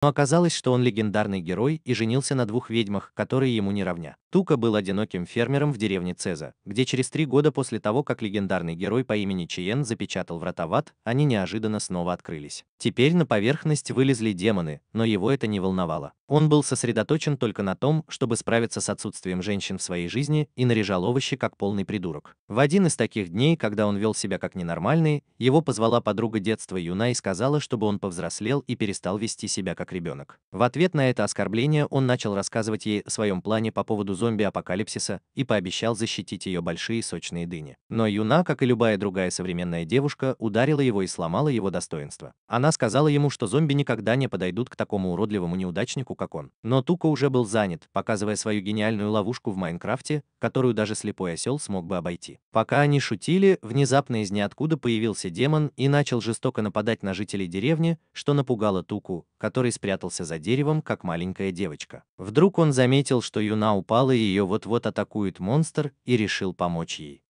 Но оказалось, что он легендарный герой и женился на двух ведьмах, которые ему не равня. Тука был одиноким фермером в деревне Цеза, где через 3 года после того, как легендарный герой по имени Чиен запечатал врата в ад, они неожиданно снова открылись. Теперь на поверхность вылезли демоны, но его это не волновало. Он был сосредоточен только на том, чтобы справиться с отсутствием женщин в своей жизни, и наряжал овощи как полный придурок. В один из таких дней, когда он вел себя как ненормальный, его позвала подруга детства Юна и сказала, чтобы он повзрослел и перестал вести себя как ребенок. В ответ на это оскорбление он начал рассказывать ей о своем плане по поводу зомби-апокалипсиса и пообещал защитить ее большие сочные дыни. Но Юна, как и любая другая современная девушка, ударила его и сломала его достоинство. Она сказала ему, что зомби никогда не подойдут к такому уродливому неудачнику, как он. Но Тука уже был занят, показывая свою гениальную ловушку в Майнкрафте, которую даже слепой осел смог бы обойти. Пока они шутили, внезапно из ниоткуда появился демон и начал жестоко нападать на жителей деревни, что напугало Туку, который спрятался за деревом, как маленькая девочка. Вдруг он заметил, что Юна упала и ее вот-вот атакует монстр, и решил помочь ей.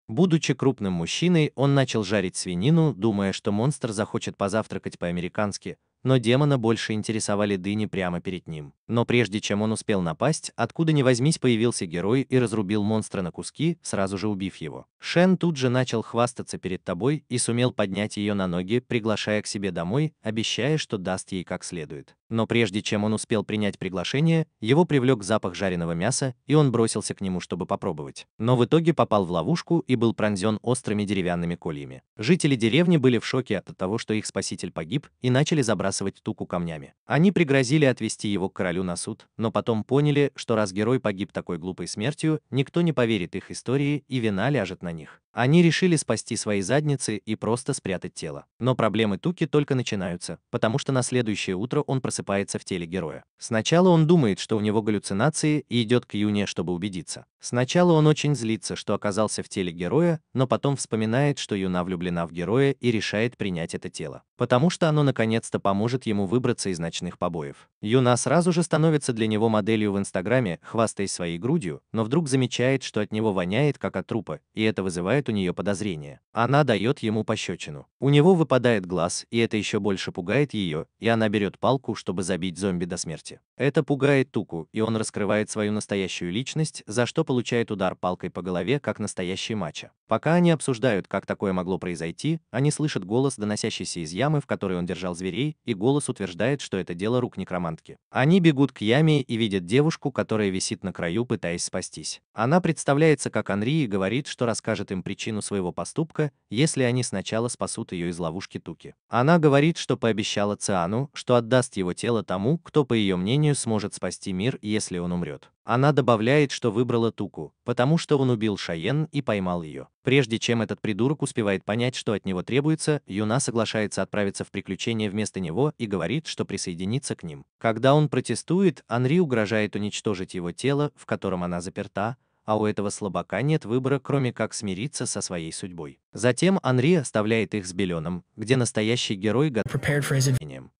Будучи крупным мужчиной, он начал жарить свинину, думая, что монстр захочет позавтракать по-американски, но демона больше интересовали дыни прямо перед ним. Но прежде чем он успел напасть, откуда ни возьмись появился герой и разрубил монстра на куски, сразу же убив его. Шен тут же начал хвастаться перед тобой и сумел поднять ее на ноги, приглашая к себе домой, обещая, что даст ей как следует. Но прежде чем он успел принять приглашение, его привлек запах жареного мяса, и он бросился к нему, чтобы попробовать. Но в итоге попал в ловушку и был пронзен острыми деревянными кольями. Жители деревни были в шоке от того, что их спаситель погиб, и начали забрасывать Туку камнями. Они пригрозили отвести его к королю на суд, но потом поняли, что раз герой погиб такой глупой смертью, никто не поверит их истории, и вина ляжет на них. Они решили спасти свои задницы и просто спрятать тело. Но проблемы Туки только начинаются, потому что на следующее утро он просыпается в теле героя. Сначала он думает, что у него галлюцинации, и идет к Юне, чтобы убедиться. Сначала он очень злится, что оказался в теле героя, но потом вспоминает, что Юна влюблена в героя, и решает принять это тело, потому что оно наконец-то поможет ему выбраться из ночных побоев. Юна сразу же становится для него моделью в Инстаграме, хвастаясь своей грудью, но вдруг замечает, что от него воняет как от трупа, и это вызывает у нее подозрения. Она дает ему пощечину. У него выпадает глаз, и это еще больше пугает ее, и она берет палку, чтобы забить зомби до смерти. Это пугает Туку, и он раскрывает свою настоящую личность, за что получает удар палкой по голове, как настоящий мачо. Пока они обсуждают, как такое могло произойти, они слышат голос, доносящийся из ямы, в которой он держал зверей, и голос утверждает, что это дело рук некромантки. Они бегут к яме и видят девушку, которая висит на краю, пытаясь спастись. Она представляется как Анри и говорит, что расскажет им причину своего поступка, если они сначала спасут ее из ловушки Туки. Она говорит, что пообещала Циану, что отдаст его тело тому, кто, по ее мнению, сможет спасти мир, если он умрет. Она добавляет, что выбрала Туку, потому что он убил Шайен и поймал ее. Прежде чем этот придурок успевает понять, что от него требуется, Юна соглашается отправиться в приключения вместо него и говорит, что присоединится к ним. Когда он протестует, Анри угрожает уничтожить его тело, в котором она заперта, а у этого слабака нет выбора, кроме как смириться со своей судьбой. Затем Анри оставляет их с Беленом, где настоящий герой готов.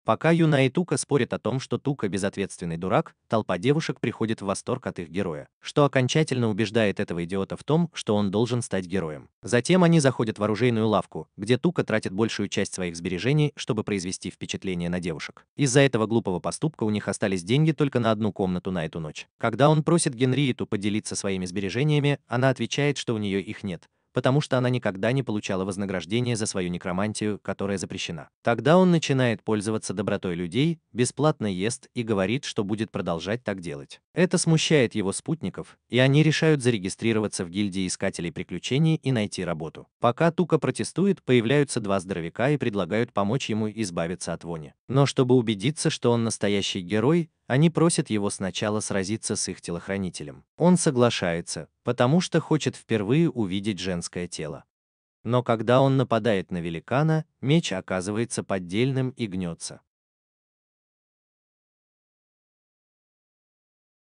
Пока Юна и Тука спорят о том, что Тука безответственный дурак, толпа девушек приходит в восторг от их героя, что окончательно убеждает этого идиота в том, что он должен стать героем. Затем они заходят в оружейную лавку, где Тука тратит большую часть своих сбережений, чтобы произвести впечатление на девушек. Из-за этого глупого поступка у них остались деньги только на одну комнату на эту ночь. Когда он просит Генриету поделиться своими сбережениями, она отвечает, что у нее их нет, потому что она никогда не получала вознаграждения за свою некромантию, которая запрещена. Тогда он начинает пользоваться добротой людей, бесплатно ест и говорит, что будет продолжать так делать. Это смущает его спутников, и они решают зарегистрироваться в гильдии искателей приключений и найти работу. Пока Тука протестует, появляются два здоровяка и предлагают помочь ему избавиться от вони. Но чтобы убедиться, что он настоящий герой, они просят его сначала сразиться с их телохранителем. Он соглашается, потому что хочет впервые увидеть женское тело. Но когда он нападает на великана, меч оказывается поддельным и гнется.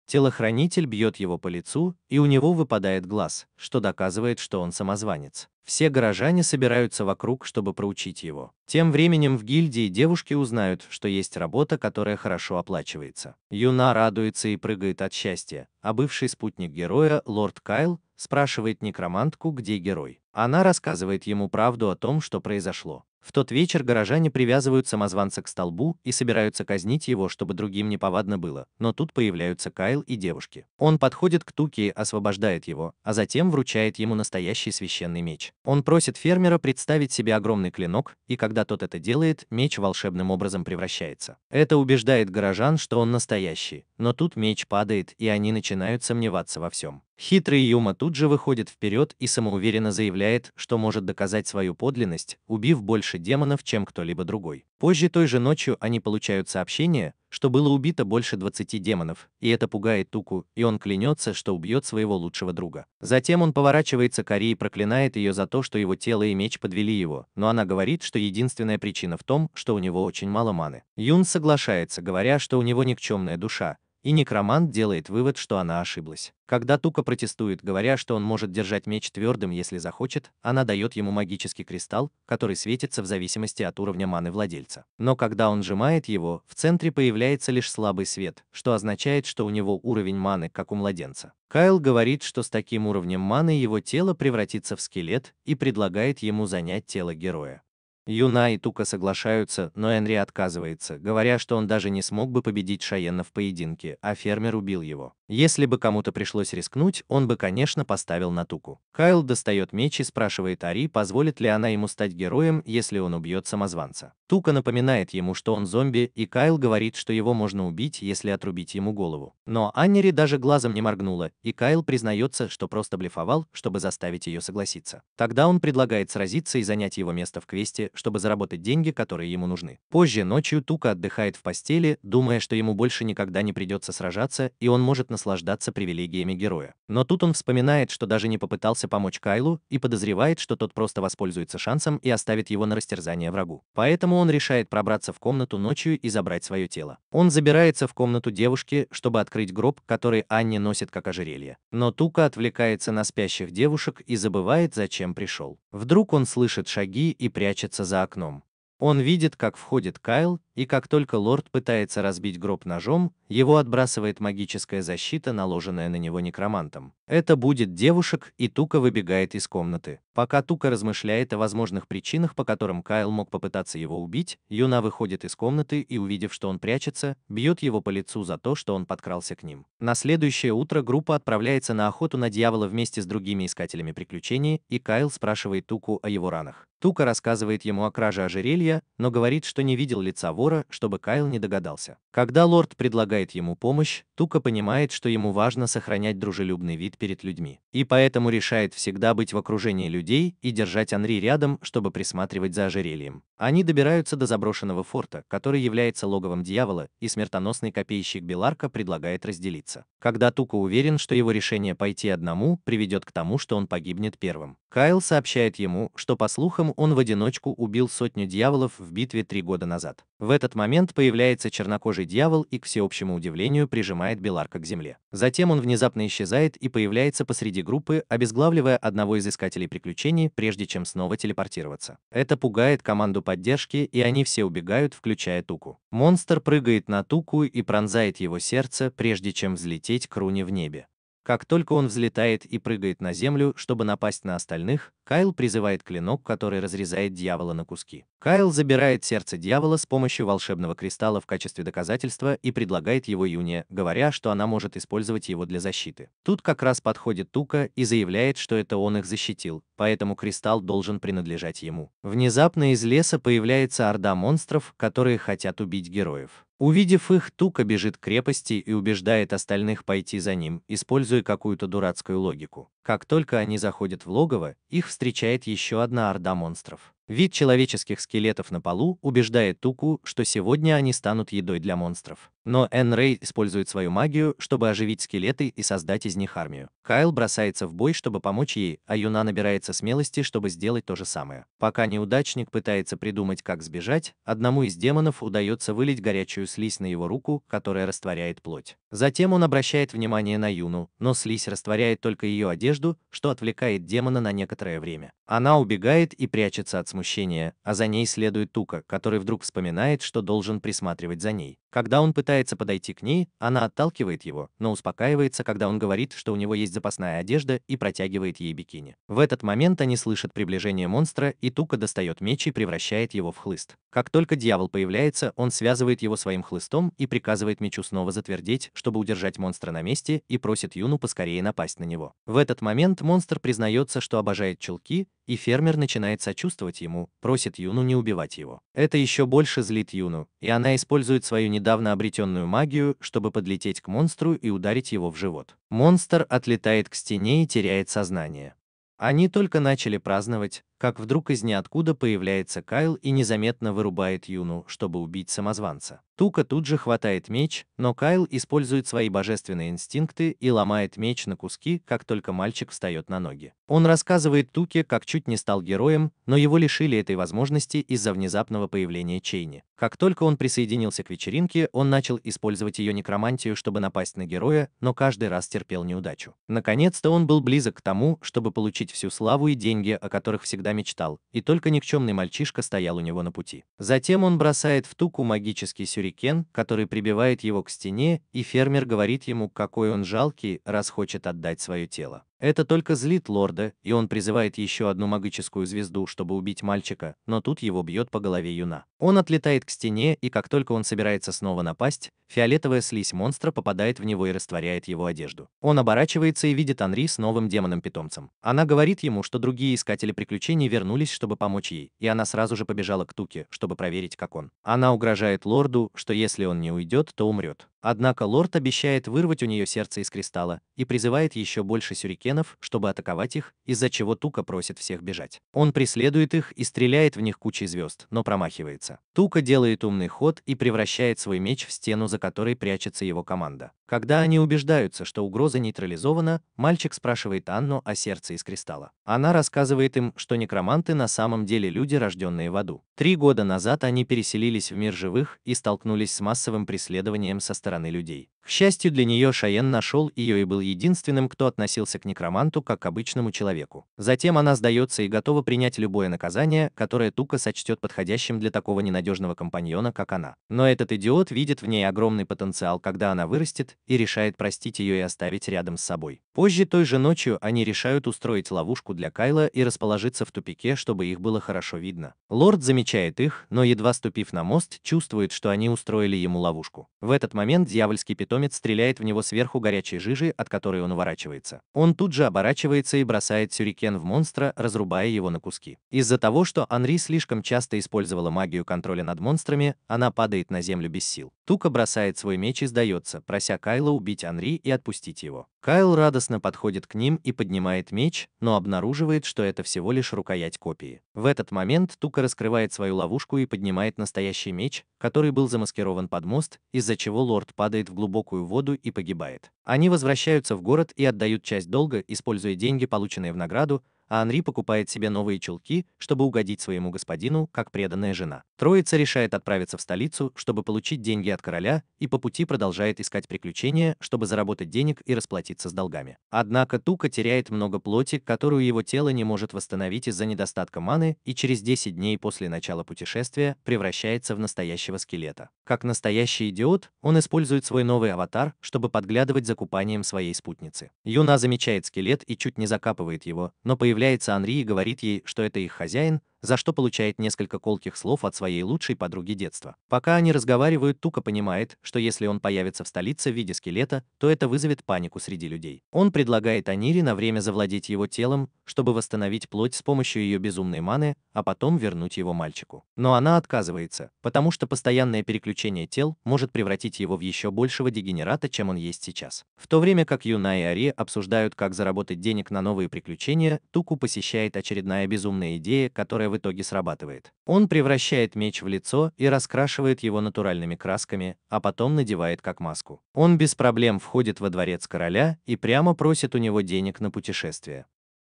Телохранитель бьет его по лицу, и у него выпадает глаз, что доказывает, что он самозванец. Все горожане собираются вокруг, чтобы проучить его. Тем временем в гильдии девушки узнают, что есть работа, которая хорошо оплачивается. Юна радуется и прыгает от счастья, а бывший спутник героя, лорд Кайл, спрашивает некромантку, где герой. Она рассказывает ему правду о том, что произошло. В тот вечер горожане привязывают самозванца к столбу и собираются казнить его, чтобы другим неповадно было, но тут появляются Кайл и девушки. Он подходит к Туке и освобождает его, а затем вручает ему настоящий священный меч. Он просит фермера представить себе огромный клинок, и когда тот это делает, меч волшебным образом превращается. Это убеждает горожан, что он настоящий, но тут меч падает, и они начинают сомневаться во всем. Хитрый Юма тут же выходит вперед и самоуверенно заявляет, что может доказать свою подлинность, убив больше демонов, чем кто-либо другой. Позже той же ночью они получают сообщение, что было убито больше 20 демонов, и это пугает Туку, и он клянется, что убьет своего лучшего друга. Затем он поворачивается к Ари и проклинает ее за то, что его тело и меч подвели его, но она говорит, что единственная причина в том, что у него очень мало маны. Юн соглашается, говоря, что у него никчемная душа, и некромант делает вывод, что она ошиблась. Когда Тука протестует, говоря, что он может держать меч твердым, если захочет, она дает ему магический кристалл, который светится в зависимости от уровня маны владельца. Но когда он сжимает его, в центре появляется лишь слабый свет, что означает, что у него уровень маны, как у младенца. Кайл говорит, что с таким уровнем маны его тело превратится в скелет и предлагает ему занять тело героя. Юна и Тука соглашаются, но Энри отказывается, говоря, что он даже не смог бы победить Шаенна в поединке, а фермер убил его. Если бы кому-то пришлось рискнуть, он бы, конечно, поставил на Туку. Кайл достает меч и спрашивает Ари, позволит ли она ему стать героем, если он убьет самозванца. Тука напоминает ему, что он зомби, и Кайл говорит, что его можно убить, если отрубить ему голову. Но Аннери даже глазом не моргнула, и Кайл признается, что просто блефовал, чтобы заставить ее согласиться. Тогда он предлагает сразиться и занять его место в квесте, чтобы заработать деньги, которые ему нужны. Позже ночью Тука отдыхает в постели, думая, что ему больше никогда не придется сражаться, и он может наслаждаться привилегиями героя. Но тут он вспоминает, что даже не попытался помочь Кайлу, и подозревает, что тот просто воспользуется шансом и оставит его на растерзание врагу. Поэтому он решает пробраться в комнату ночью и забрать свое тело. Он забирается в комнату девушки, чтобы открыть гроб, который Анни носит как ожерелье. Но Тука отвлекается на спящих девушек и забывает, зачем пришел. Вдруг он слышит шаги и прячется за окном. Он видит, как входит Кайл, и как только лорд пытается разбить гроб ножом, его отбрасывает магическая защита, наложенная на него некромантом. Это будет девушек, и Тука выбегает из комнаты. Пока Тука размышляет о возможных причинах, по которым Кайл мог попытаться его убить, Юна выходит из комнаты и, увидев, что он прячется, бьет его по лицу за то, что он подкрался к ним. На следующее утро группа отправляется на охоту на дьявола вместе с другими искателями приключений, и Кайл спрашивает Туку о его ранах. Тука рассказывает ему о краже ожерелья, но говорит, что не видел лица вора, чтобы Кайл не догадался. Когда лорд предлагает ему помощь, Тука понимает, что ему важно сохранять дружелюбный вид перед людьми. И поэтому решает всегда быть в окружении людей и держать Анри рядом, чтобы присматривать за ожерельем. Они добираются до заброшенного форта, который является логовом дьявола, и смертоносный копейщик Беларка предлагает разделиться. Когда Тука уверен, что его решение пойти одному приведет к тому, что он погибнет первым. Кайл сообщает ему, что, по слухам, он в одиночку убил 100 дьяволов в битве 3 года назад. В этот момент появляется чернокожий дьявол и, к всеобщему удивлению, прижимает Беларка к земле. Затем он внезапно исчезает и появляется посреди группы, обезглавливая одного из искателей приключений, прежде чем снова телепортироваться. Это пугает команду поддержки, и они все убегают, включая Туку. Монстр прыгает на Туку и пронзает его сердце, прежде чем взлететь к руне в небе. Как только он взлетает и прыгает на землю, чтобы напасть на остальных, Кайл призывает клинок, который разрезает дьявола на куски. Кайл забирает сердце дьявола с помощью волшебного кристалла в качестве доказательства и предлагает его Юне, говоря, что она может использовать его для защиты. Тут как раз подходит Тука и заявляет, что это он их защитил, поэтому кристалл должен принадлежать ему. Внезапно из леса появляется орда монстров, которые хотят убить героев. Увидев их, Тука бежит к крепости и убеждает остальных пойти за ним, используя какую-то дурацкую логику. Как только они заходят в логово, их встречает еще одна орда монстров. Вид человеческих скелетов на полу убеждает Туку, что сегодня они станут едой для монстров. Но Энн Рэй использует свою магию, чтобы оживить скелеты и создать из них армию. Кайл бросается в бой, чтобы помочь ей, а Юна набирается смелости, чтобы сделать то же самое. Пока неудачник пытается придумать, как сбежать, одному из демонов удается вылить горячую слизь на его руку, которая растворяет плоть. Затем он обращает внимание на Юну, но слизь растворяет только ее одежду, что отвлекает демона на некоторое время. Она убегает и прячется от смущения, а за ней следует Тука, который вдруг вспоминает, что должен присматривать за ней. Когда он пытается подойти к ней, она отталкивает его, но успокаивается, когда он говорит, что у него есть запасная одежда, и протягивает ей бикини. В этот момент они слышат приближение монстра, и Тука достает меч и превращает его в хлыст. Как только дьявол появляется, он связывает его своим хлыстом и приказывает мечу снова затвердеть, чтобы удержать монстра на месте, и просит Юну поскорее напасть на него. В этот момент монстр признается, что обожает чулки, и фермер начинает сочувствовать ему, просит Юну не убивать его. Это еще больше злит Юну, и она использует свою недавно обретенную магию, чтобы подлететь к монстру и ударить его в живот. Монстр отлетает к стене и теряет сознание. Они только начали праздновать, как вдруг из ниоткуда появляется Кайл и незаметно вырубает Юну, чтобы убить самозванца. Тука тут же хватает меч, но Кайл использует свои божественные инстинкты и ломает меч на куски, как только мальчик встает на ноги. Он рассказывает Туке, как чуть не стал героем, но его лишили этой возможности из-за внезапного появления Чейни. Как только он присоединился к вечеринке, он начал использовать ее некромантию, чтобы напасть на героя, но каждый раз терпел неудачу. Наконец-то он был близок к тому, чтобы получить всю славу и деньги, о которых всегда мечтал, и только никчемный мальчишка стоял у него на пути. Затем он бросает в Туку магический сюрикен, который прибивает его к стене, и фермер говорит ему, какой он жалкий, раз хочет отдать свое тело. Это только злит лорда, и он призывает еще одну магическую звезду, чтобы убить мальчика, но тут его бьет по голове Юна. Он отлетает к стене, и как только он собирается снова напасть, фиолетовая слизь монстра попадает в него и растворяет его одежду. Он оборачивается и видит Анри с новым демоном-питомцем. Она говорит ему, что другие искатели приключений вернулись, чтобы помочь ей, и она сразу же побежала к Туке, чтобы проверить, как он. Она угрожает лорду, что если он не уйдет, то умрет. Однако лорд обещает вырвать у нее сердце из кристалла и призывает еще больше сюрикенов, чтобы атаковать их, из-за чего Тука просит всех бежать. Он преследует их и стреляет в них кучей звезд, но промахивается. Тука делает умный ход и превращает свой меч в стену, за которой прячется его команда. Когда они убеждаются, что угроза нейтрализована, мальчик спрашивает Анну о сердце из кристалла. Она рассказывает им, что некроманты на самом деле люди, рожденные в аду. 3 года назад они переселились в мир живых и столкнулись с массовым преследованием со стороны людей. К счастью для нее, Шаен нашел ее и был единственным, кто относился к некроманту как к обычному человеку. Затем она сдается и готова принять любое наказание, которое Тука сочтет подходящим для такого ненадежного компаньона, как она. Но этот идиот видит в ней огромный потенциал, когда она вырастет, и решает простить ее и оставить рядом с собой. Позже той же ночью они решают устроить ловушку для Кайла и расположиться в тупике, чтобы их было хорошо видно. Лорд замечает их, но едва ступив на мост, чувствует, что они устроили ему ловушку. В этот момент дьявольский питомец стреляет в него сверху горячей жижи, от которой он уворачивается. Он тут же оборачивается и бросает сюрикен в монстра, разрубая его на куски. Из-за того, что Анри слишком часто использовала магию контроля над монстрами, она падает на землю без сил. Тука бросает свой меч и сдается, прося Кайла убить Анри и отпустить его. Кайл радостно подходит к ним и поднимает меч, но обнаруживает, что это всего лишь рукоять копии. В этот момент Тука раскрывает свою ловушку и поднимает настоящий меч, который был замаскирован под мост, из-за чего лорд падает в глубокую воду и погибает. Они возвращаются в город и отдают часть долга, используя деньги, полученные в награду, а Анри покупает себе новые чулки, чтобы угодить своему господину, как преданная жена. Троица решает отправиться в столицу, чтобы получить деньги от короля, и по пути продолжает искать приключения, чтобы заработать денег и расплатиться с долгами. Однако Тука теряет много плоти, которую его тело не может восстановить из-за недостатка маны, и через 10 дней после начала путешествия превращается в настоящего скелета. Как настоящий идиот, он использует свой новый аватар, чтобы подглядывать за купанием своей спутницы. Юна замечает скелет и чуть не закапывает его, но появляется Анри и говорит ей, что это их хозяин, за что получает несколько колких слов от своей лучшей подруги детства. Пока они разговаривают, Тука понимает, что если он появится в столице в виде скелета, то это вызовет панику среди людей. Он предлагает Анире на время завладеть его телом, чтобы восстановить плоть с помощью ее безумной маны, а потом вернуть его мальчику. Но она отказывается, потому что постоянное переключение тел может превратить его в еще большего дегенерата, чем он есть сейчас. В то время как Юна и Ари обсуждают, как заработать денег на новые приключения, Туку посещает очередная безумная идея, которая в итоге срабатывает. Он превращает меч в лицо и раскрашивает его натуральными красками, а потом надевает как маску. Он без проблем входит во дворец короля и прямо просит у него денег на путешествие.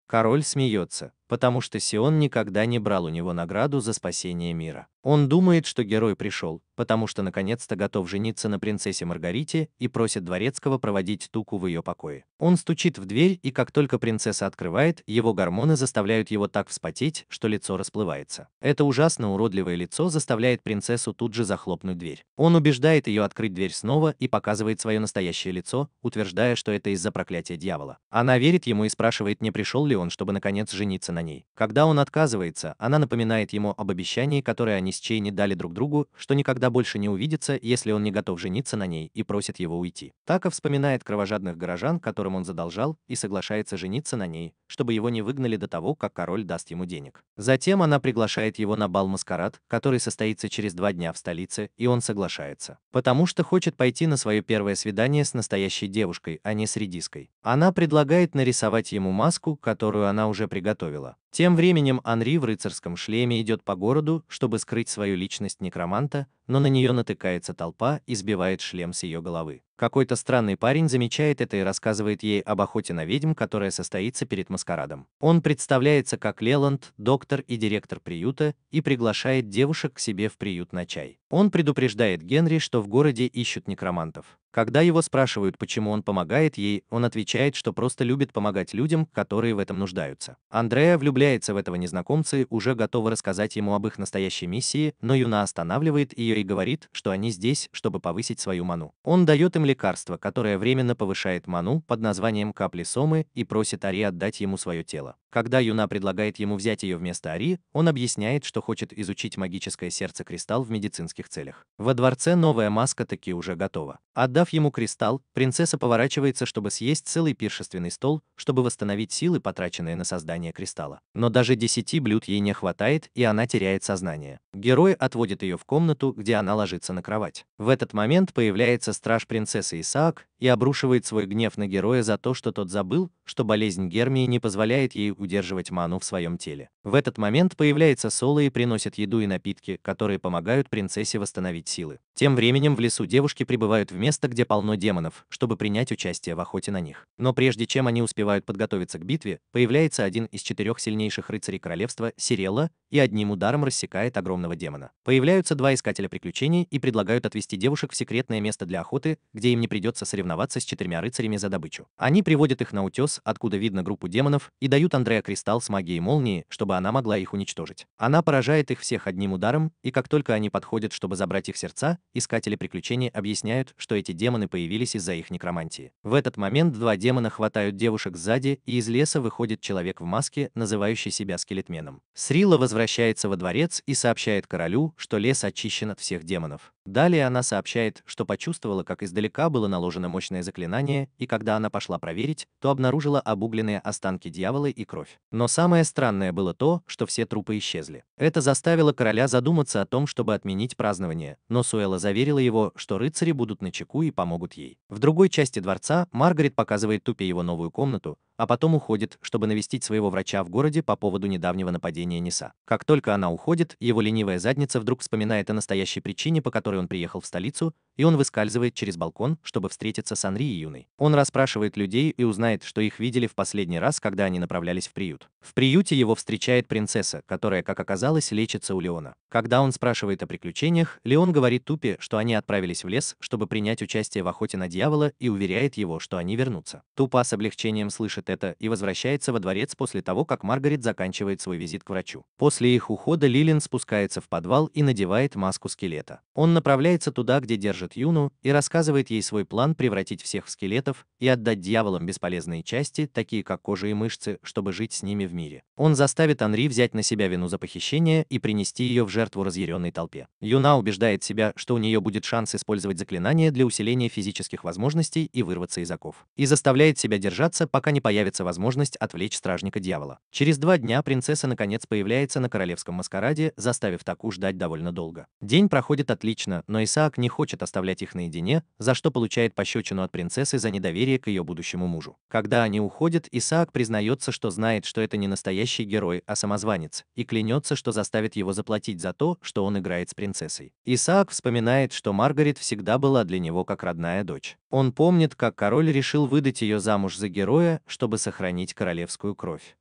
Король смеется. потому что Сион никогда не брал у него награду за спасение мира. Он думает, что герой пришел, потому что наконец-то готов жениться на принцессе Маргарите и просит дворецкого проводить Туку в ее покое. Он стучит в дверь, и как только принцесса открывает, его гормоны заставляют его так вспотеть, что лицо расплывается. Это ужасно уродливое лицо заставляет принцессу тут же захлопнуть дверь. Он убеждает ее открыть дверь снова и показывает свое настоящее лицо, утверждая, что это из-за проклятия дьявола. Она верит ему и спрашивает, не пришел ли он, чтобы наконец жениться на ней. Когда он отказывается, она напоминает ему об обещании, которое они с Чейни дали друг другу, что никогда больше не увидятся, если он не готов жениться на ней, и просит его уйти. Така вспоминает кровожадных горожан, которым он задолжал, и соглашается жениться на ней, чтобы его не выгнали до того, как король даст ему денег. Затем она приглашает его на бал-маскарад, который состоится через 2 дня в столице, и он соглашается, потому что хочет пойти на свое первое свидание с настоящей девушкой, а не с редиской. Она предлагает нарисовать ему маску, которую она уже приготовила. Тем временем Анри в рыцарском шлеме идет по городу, чтобы скрыть свою личность некроманта, но на нее натыкается толпа и сбивает шлем с ее головы. Какой-то странный парень замечает это и рассказывает ей об охоте на ведьм, которая состоится перед маскарадом. Он представляется как Леланд, доктор и директор приюта, и приглашает девушек к себе в приют на чай. Он предупреждает Генри, что в городе ищут некромантов. Когда его спрашивают, почему он помогает ей, он отвечает, что просто любит помогать людям, которые в этом нуждаются. Андреа влюбляется в этого незнакомца и уже готова рассказать ему об их настоящей миссии, но Юна останавливает ее и говорит, что они здесь, чтобы повысить свою ману. Он дает им лекарство, которое временно повышает ману под названием капли Сомы, и просит Ари отдать ему свое тело. Когда Юна предлагает ему взять ее вместо Ари, он объясняет, что хочет изучить магическое сердце кристалл в медицинских целях. Во дворце новая маска таки уже готова. Отдав ему кристалл, принцесса поворачивается, чтобы съесть целый пиршественный стол, чтобы восстановить силы, потраченные на создание кристалла. Но даже 10 блюд ей не хватает, и она теряет сознание. Герой отводит ее в комнату, где она ложится на кровать. В этот момент появляется страж принцессы Исаак и обрушивает свой гнев на героя за то, что тот забыл, что болезнь Гермии не позволяет ей удерживать ману в своем теле. В этот момент появляется Соло и приносит еду и напитки, которые помогают принцессе восстановить силы. Тем временем в лесу девушки прибывают в место, где полно демонов, чтобы принять участие в охоте на них. Но прежде чем они успевают подготовиться к битве, появляется один из 4 сильнейших рыцарей королевства, Сирелла, и одним ударом рассекает огромного демона. Появляются 2 искателя приключений и предлагают отвести девушек в секретное место для охоты, где им не придется соревноваться с 4 рыцарями за добычу. Они приводят их на утес, откуда видно группу демонов, и дают Андреа кристалл с магией молнии, чтобы она могла их уничтожить. Она поражает их всех одним ударом, и как только они подходят, чтобы забрать их сердца, искатели приключений объясняют, что эти демоны появились из-за их некромантии. В этот момент 2 демона хватают девушек сзади, и из леса выходит человек в маске, называющий себя скелетменом. Срила возвращается во дворец и сообщает королю, что лес очищен от всех демонов. Далее она сообщает, что почувствовала, как издалека было наложено мощное заклинание, и когда она пошла проверить, то обнаружила обугленные останки дьявола и кровь. Но самое странное было то, что все трупы исчезли. Это заставило короля задуматься о том, чтобы отменить празднование, но Суэлла заверила его, что рыцари будут начеку и помогут ей. В другой части дворца Маргарет показывает Тупе его новую комнату, а потом уходит, чтобы навестить своего врача в городе по поводу недавнего нападения Ниса. Как только она уходит, его ленивая задница вдруг вспоминает о настоящей причине, по которой он приехал в столицу, и он выскальзывает через балкон, чтобы встретиться с Анри и Юной. Он расспрашивает людей и узнает, что их видели в последний раз, когда они направлялись в приют. В приюте его встречает принцесса, которая, как оказалось, лечится у Леона. Когда он спрашивает о приключениях, Леон говорит Тупе, что они отправились в лес, чтобы принять участие в охоте на дьявола, и уверяет его, что они вернутся. Тупа с облегчением слышит это и возвращается во дворец после того, как Маргарет заканчивает свой визит к врачу. После их ухода Лилин спускается в подвал и надевает маску скелета. Он направляется туда, где держит Юну, и рассказывает ей свой план превратить всех в скелетов и отдать дьяволам бесполезные части, такие как кожа и мышцы, чтобы жить с ними в мире. Он заставит Анри взять на себя вину за похищение и принести ее в жертву разъяренной толпе. Юна убеждает себя, что у нее будет шанс использовать заклинание для усиления физических возможностей и вырваться из оков. И заставляет себя держаться, пока не появится возможность отвлечь стражника дьявола. Через 2 дня принцесса наконец появляется на королевском маскараде, заставив Таку ждать довольно долго. День проходит отлично, но Исаак не хочет оставлять их наедине, за что получает пощечину от принцессы за недоверие к ее будущему мужу. Когда они уходят, Исаак признается, что знает, что это не настоящий герой, а самозванец, и клянется, что заставит его заплатить за то, что он играет с принцессой. Исаак вспоминает, что Маргарет всегда была для него как родная дочь. Он помнит, как король решил выдать ее замуж за героя, чтобы сохранить королевскую кровь.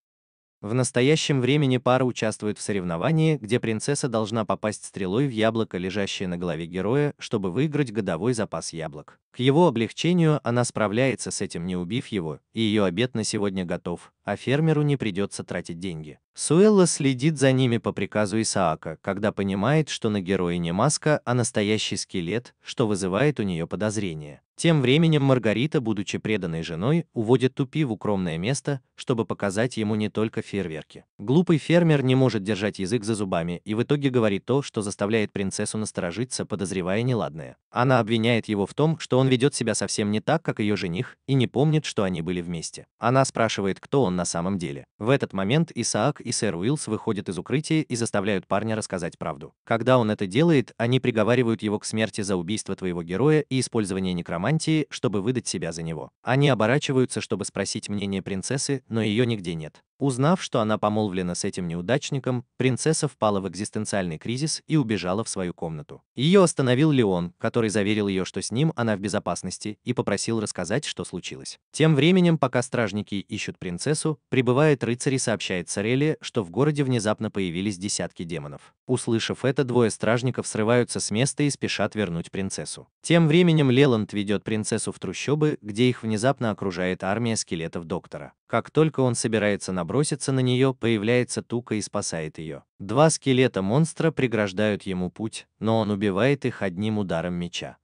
В настоящем времени пара участвует в соревновании, где принцесса должна попасть стрелой в яблоко, лежащее на голове героя, чтобы выиграть годовой запас яблок. К его облегчению она справляется с этим, не убив его, и ее обед на сегодня готов, а фермеру не придется тратить деньги. Суэлла следит за ними по приказу Исаака, когда понимает, что на герое не маска, а настоящий скелет, что вызывает у нее подозрения. Тем временем Маргарита, будучи преданной женой, уводит Тупи в укромное место, чтобы показать ему не только фейерверки. Глупый фермер не может держать язык за зубами и в итоге говорит то, что заставляет принцессу насторожиться, подозревая неладное. Она обвиняет его в том, что он ведет себя совсем не так, как ее жених, и не помнит, что они были вместе. Она спрашивает, кто он на самом деле. В этот момент Исаак и сэр Уилс выходят из укрытия и заставляют парня рассказать правду. Когда он это делает, они приговаривают его к смерти за убийство твоего героя и использование некромантии, чтобы выдать себя за него. Они оборачиваются, чтобы спросить мнение принцессы, но ее нигде нет. Узнав, что она помолвлена с этим неудачником, принцесса впала в экзистенциальный кризис и убежала в свою комнату. Ее остановил Леон, который заверил ее, что с ним она в безопасности, и попросил рассказать, что случилось. Тем временем, пока стражники ищут принцессу, прибывает рыцарь и сообщает Сорелли, что в городе внезапно появились десятки демонов. Услышав это, двое стражников срываются с места и спешат вернуть принцессу. Тем временем Леланд ведет принцессу в трущобы, где их внезапно окружает армия скелетов доктора. Как только он собирается наброситься на нее, появляется Тука и спасает ее. Два скелета-монстра преграждают ему путь, но он убивает их одним ударом меча.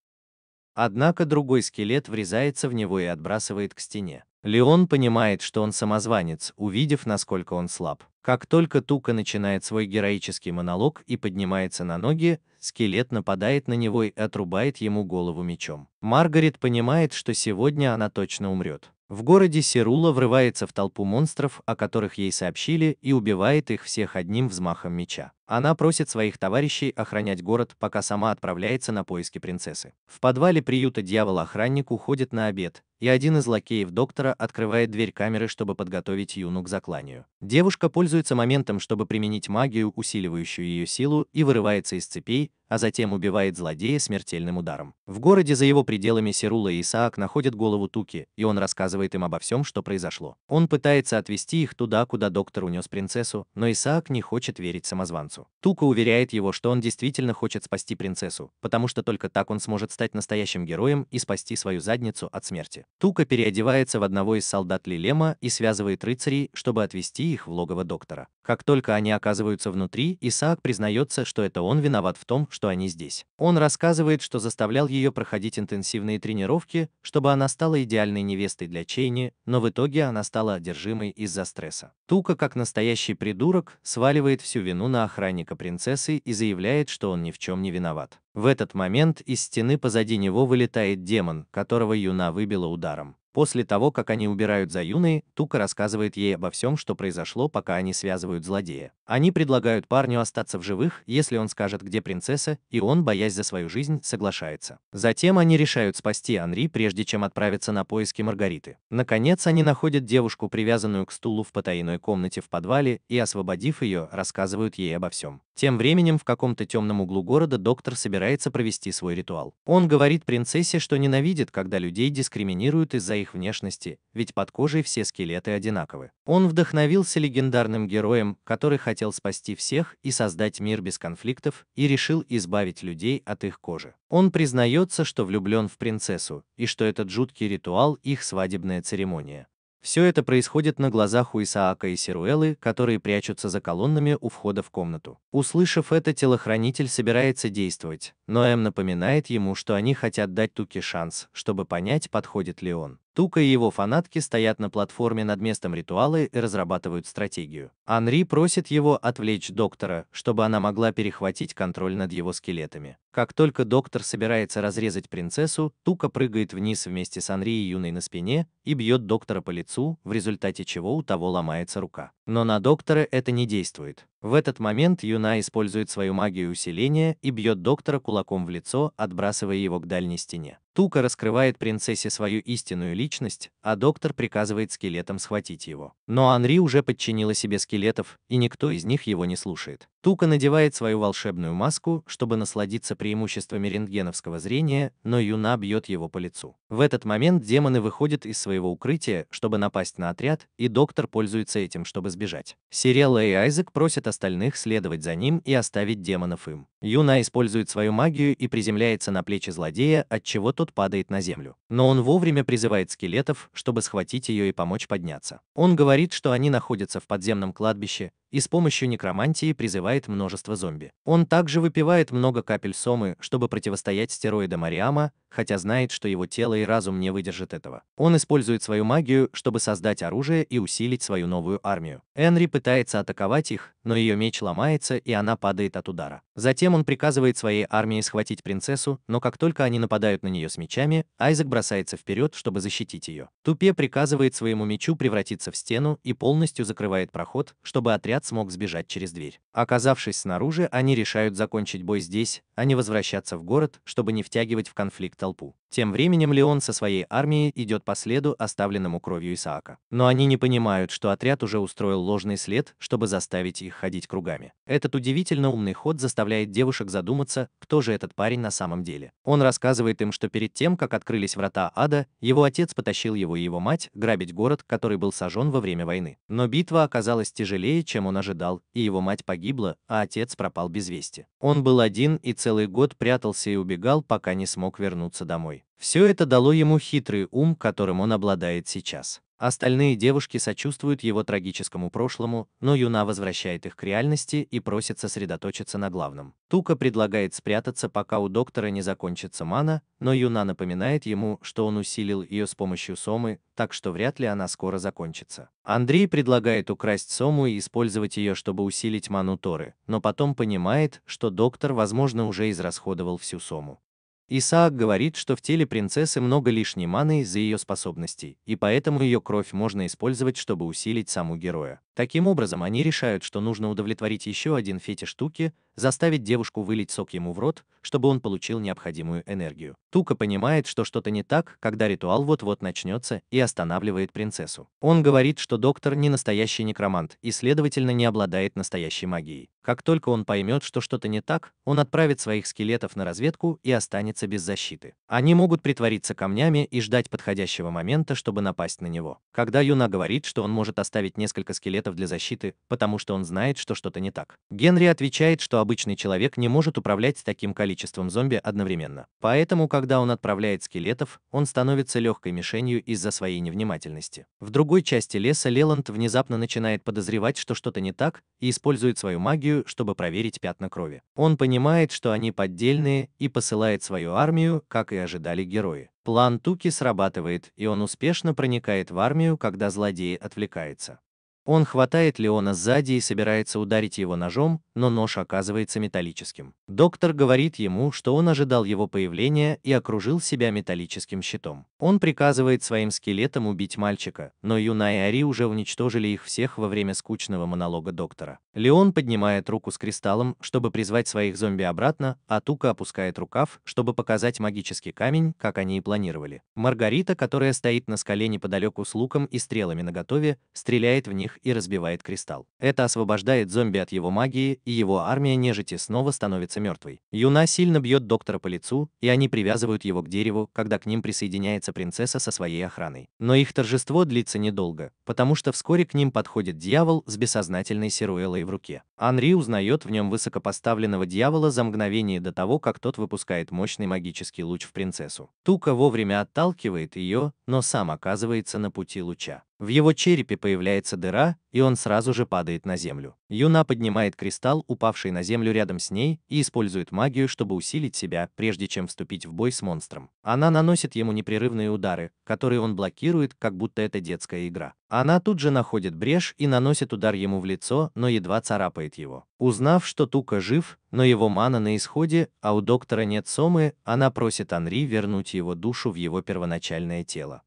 Однако другой скелет врезается в него и отбрасывает к стене. Леон понимает, что он самозванец, увидев, насколько он слаб. Как только Тука начинает свой героический монолог и поднимается на ноги, скелет нападает на него и отрубает ему голову мечом. Маргарет понимает, что сегодня она точно умрет. В городе Сирула врывается в толпу монстров, о которых ей сообщили, и убивает их всех одним взмахом меча. Она просит своих товарищей охранять город, пока сама отправляется на поиски принцессы. В подвале приюта дьявол-охранник уходит на обед, и один из лакеев доктора открывает дверь камеры, чтобы подготовить Юну к закланию. Девушка пользуется моментом, чтобы применить магию, усиливающую ее силу, и вырывается из цепей, а затем убивает злодея смертельным ударом. В городе за его пределами Сирула и Исаак находят голову Туки, и он рассказывает им обо всем, что произошло. Он пытается отвезти их туда, куда доктор унес принцессу, но Исаак не хочет верить самозванцу. Тука уверяет его, что он действительно хочет спасти принцессу, потому что только так он сможет стать настоящим героем и спасти свою задницу от смерти. Тука переодевается в одного из солдат Лилема и связывает рыцарей, чтобы отвезти их в логово доктора. Как только они оказываются внутри, Исаак признается, что это он виноват в том, что они здесь. Он рассказывает, что заставлял ее проходить интенсивные тренировки, чтобы она стала идеальной невестой для Чейни, но в итоге она стала одержимой из-за стресса. Тука, как настоящий придурок, сваливает всю вину на охранника принцессы и заявляет, что он ни в чем не виноват. В этот момент из стены позади него вылетает демон, которого Юна выбила ударом. После того, как они убирают за Юной, Тука рассказывает ей обо всем, что произошло, пока они связывают злодея. Они предлагают парню остаться в живых, если он скажет, где принцесса, и он, боясь за свою жизнь, соглашается. Затем они решают спасти Анри, прежде чем отправиться на поиски Маргариты. Наконец, они находят девушку, привязанную к стулу в потайной комнате в подвале, и, освободив ее, рассказывают ей обо всем. Тем временем в каком-то темном углу города доктор собирается провести свой ритуал. Он говорит принцессе, что ненавидит, когда людей дискриминируют из-за их внешности, ведь под кожей все скелеты одинаковы. Он вдохновился легендарным героем, который хотел спасти всех и создать мир без конфликтов, и решил избавить людей от их кожи. Он признается, что влюблен в принцессу, и что этот жуткий ритуал – их свадебная церемония. Все это происходит на глазах у Исаака и Сируэллы, которые прячутся за колоннами у входа в комнату. Услышав это, телохранитель собирается действовать, но Эм напоминает ему, что они хотят дать Туке шанс, чтобы понять, подходит ли он. Тука и его фанатки стоят на платформе над местом ритуала и разрабатывают стратегию. Анри просит его отвлечь доктора, чтобы она могла перехватить контроль над его скелетами. Как только доктор собирается разрезать принцессу, Тука прыгает вниз вместе с Анри и Юной на спине и бьет доктора по лицу, в результате чего у того ломается рука. Но на доктора это не действует. В этот момент Юна использует свою магию усиления и бьет доктора кулаком в лицо, отбрасывая его к дальней стене. Тука раскрывает принцессе свою истинную личность, а доктор приказывает скелетам схватить его. Но Анри уже подчинила себе скелетов, и никто из них его не слушает. Тука надевает свою волшебную маску, чтобы насладиться преимуществами рентгеновского зрения, но Юна бьет его по лицу. В этот момент демоны выходят из своего укрытия, чтобы напасть на отряд, и доктор пользуется этим, чтобы сбежать. Сирелла и Айзек просят остальных следовать за ним и оставить демонов им. Юна использует свою магию и приземляется на плечи злодея, отчего тот падает на землю. Но он вовремя призывает скелетов, чтобы схватить ее и помочь подняться. Он говорит, что они находятся в подземном кладбище, и с помощью некромантии призывает множество зомби. Он также выпивает много капель сомы, чтобы противостоять стероидам Ариама, хотя знает, что его тело и разум не выдержат этого. Он использует свою магию, чтобы создать оружие и усилить свою новую армию. Энри пытается атаковать их, но ее меч ломается, и она падает от удара. Затем он приказывает своей армии схватить принцессу, но как только они нападают на нее с мечами, Айзек бросается вперед, чтобы защитить ее. Тупе приказывает своему мечу превратиться в стену и полностью закрывает проход, чтобы отряд смог сбежать через дверь. Оказавшись снаружи, они решают закончить бой здесь, а не возвращаться в город, чтобы не втягивать в конфликт толпу. Тем временем Леон со своей армией идет по следу, оставленному кровью Исаака. Но они не понимают, что отряд уже устроил ложный след, чтобы заставить их ходить кругами. Этот удивительно умный ход заставляет девушек задуматься, кто же этот парень на самом деле. Он рассказывает им, что перед тем, как открылись врата ада, его отец потащил его и его мать грабить город, который был сожжен во время войны. Но битва оказалась тяжелее, чем он ожидал, и его мать погибла, а отец пропал без вести. Он был один и целый год прятался и убегал, пока не смог вернуться домой. Все это дало ему хитрый ум, которым он обладает сейчас. Остальные девушки сочувствуют его трагическому прошлому, но Юна возвращает их к реальности и просит сосредоточиться на главном. Тука предлагает спрятаться, пока у доктора не закончится мана, но Юна напоминает ему, что он усилил ее с помощью сомы, так что вряд ли она скоро закончится. Андрей предлагает украсть сому и использовать ее, чтобы усилить ману Торы, но потом понимает, что доктор, возможно, уже израсходовал всю сому. Исаак говорит, что в теле принцессы много лишней маны из-за ее способностей, и поэтому ее кровь можно использовать, чтобы усилить саму героя. Таким образом, они решают, что нужно удовлетворить еще один фетиш Туки, заставить девушку вылить сок ему в рот, чтобы он получил необходимую энергию. Тука понимает, что что-то не так, когда ритуал вот-вот начнется, и останавливает принцессу. Он говорит, что доктор не настоящий некромант и, следовательно, не обладает настоящей магией. Как только он поймет, что что-то не так, он отправит своих скелетов на разведку и останется без защиты. Они могут притвориться камнями и ждать подходящего момента, чтобы напасть на него. Когда Юна говорит, что он может оставить несколько скелетов для защиты, потому что он знает, что что-то не так, Генри отвечает, что обычный человек не может управлять таким количеством зомби одновременно. Поэтому, когда он отправляет скелетов, он становится легкой мишенью из-за своей невнимательности. В другой части леса Леланд внезапно начинает подозревать, что что-то не так, и использует свою магию, чтобы проверить пятна крови. Он понимает, что они поддельные, и посылает свою армию, как и ожидали герои. План Туки срабатывает, и он успешно проникает в армию, когда злодей отвлекается. Он хватает Леона сзади и собирается ударить его ножом, но нож оказывается металлическим. Доктор говорит ему, что он ожидал его появления и окружил себя металлическим щитом. Он приказывает своим скелетам убить мальчика, но Юна и Ари уже уничтожили их всех во время скучного монолога доктора. Леон поднимает руку с кристаллом, чтобы призвать своих зомби обратно, а Тука опускает рукав, чтобы показать магический камень, как они и планировали. Маргарита, которая стоит на скале неподалеку с луком и стрелами наготове, стреляет в них и разбивает кристалл. Это освобождает зомби от его магии, и его армия нежити снова становится мертвой. Юна сильно бьет доктора по лицу, и они привязывают его к дереву, когда к ним присоединяется принцесса со своей охраной. Но их торжество длится недолго, потому что вскоре к ним подходит дьявол с бессознательной Сируэлой в руке. Анри узнает в нем высокопоставленного дьявола за мгновение до того, как тот выпускает мощный магический луч в принцессу. Тука вовремя отталкивает ее, но сам оказывается на пути луча. В его черепе появляется дыра, и он сразу же падает на землю. Юна поднимает кристалл, упавший на землю рядом с ней, и использует магию, чтобы усилить себя, прежде чем вступить в бой с монстром. Она наносит ему непрерывные удары, которые он блокирует, как будто это детская игра. Она тут же находит брешь и наносит удар ему в лицо, но едва царапает его. Узнав, что Тука жив, но его мана на исходе, а у доктора нет сомы, она просит Анри вернуть его душу в его первоначальное тело.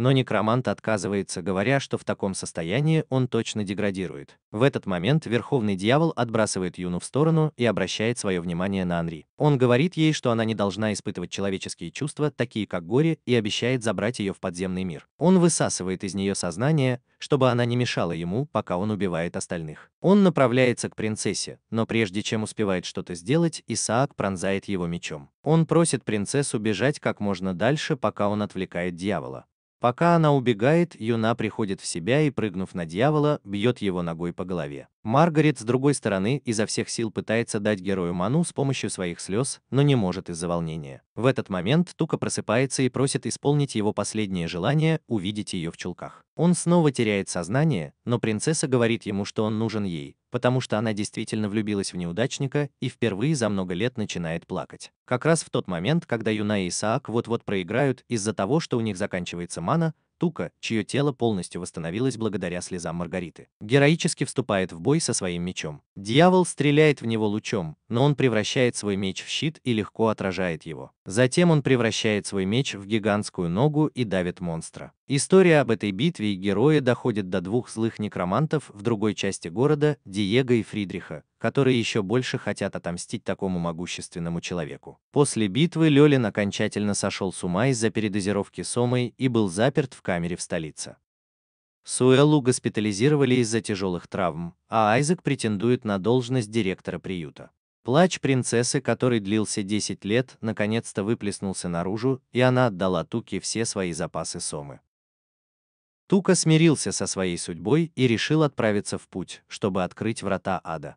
но некромант отказывается, говоря, что в таком состоянии он точно деградирует. В этот момент Верховный Дьявол отбрасывает Юну в сторону и обращает свое внимание на Анри. Он говорит ей, что она не должна испытывать человеческие чувства, такие как горе, и обещает забрать ее в подземный мир. Он высасывает из нее сознание, чтобы она не мешала ему, пока он убивает остальных. Он направляется к принцессе, но прежде чем успевает что-то сделать, Исаак пронзает его мечом. Он просит принцессу бежать как можно дальше, пока он отвлекает дьявола. Пока она убегает, Юна приходит в себя и, прыгнув на дьявола, бьет его ногой по голове. Маргарет, с другой стороны, изо всех сил пытается дать герою ману с помощью своих слез, но не может из-за волнения. В этот момент Тука просыпается и просит исполнить его последнее желание – увидеть ее в чулках. Он снова теряет сознание, но принцесса говорит ему, что он нужен ей, потому что она действительно влюбилась в неудачника и впервые за много лет начинает плакать. Как раз в тот момент, когда Юна и Исаак вот-вот проиграют из-за того, что у них заканчивается мана, Тука, чье тело полностью восстановилось благодаря слезам Маргариты, героически вступает в бой со своим мечом. Дьявол стреляет в него лучом, но он превращает свой меч в щит и легко отражает его. Затем он превращает свой меч в гигантскую ногу и давит монстра. История об этой битве и герое доходит до двух злых некромантов в другой части города, Диего и Фридриха, которые еще больше хотят отомстить такому могущественному человеку. После битвы Лёлин окончательно сошел с ума из-за передозировки сомой и был заперт в камере в столице. Суэллу госпитализировали из-за тяжелых травм, а Айзек претендует на должность директора приюта. Плач принцессы, который длился 10 лет, наконец-то выплеснулся наружу, и она отдала Туке все свои запасы сомы. Тука смирился со своей судьбой и решил отправиться в путь, чтобы открыть врата ада.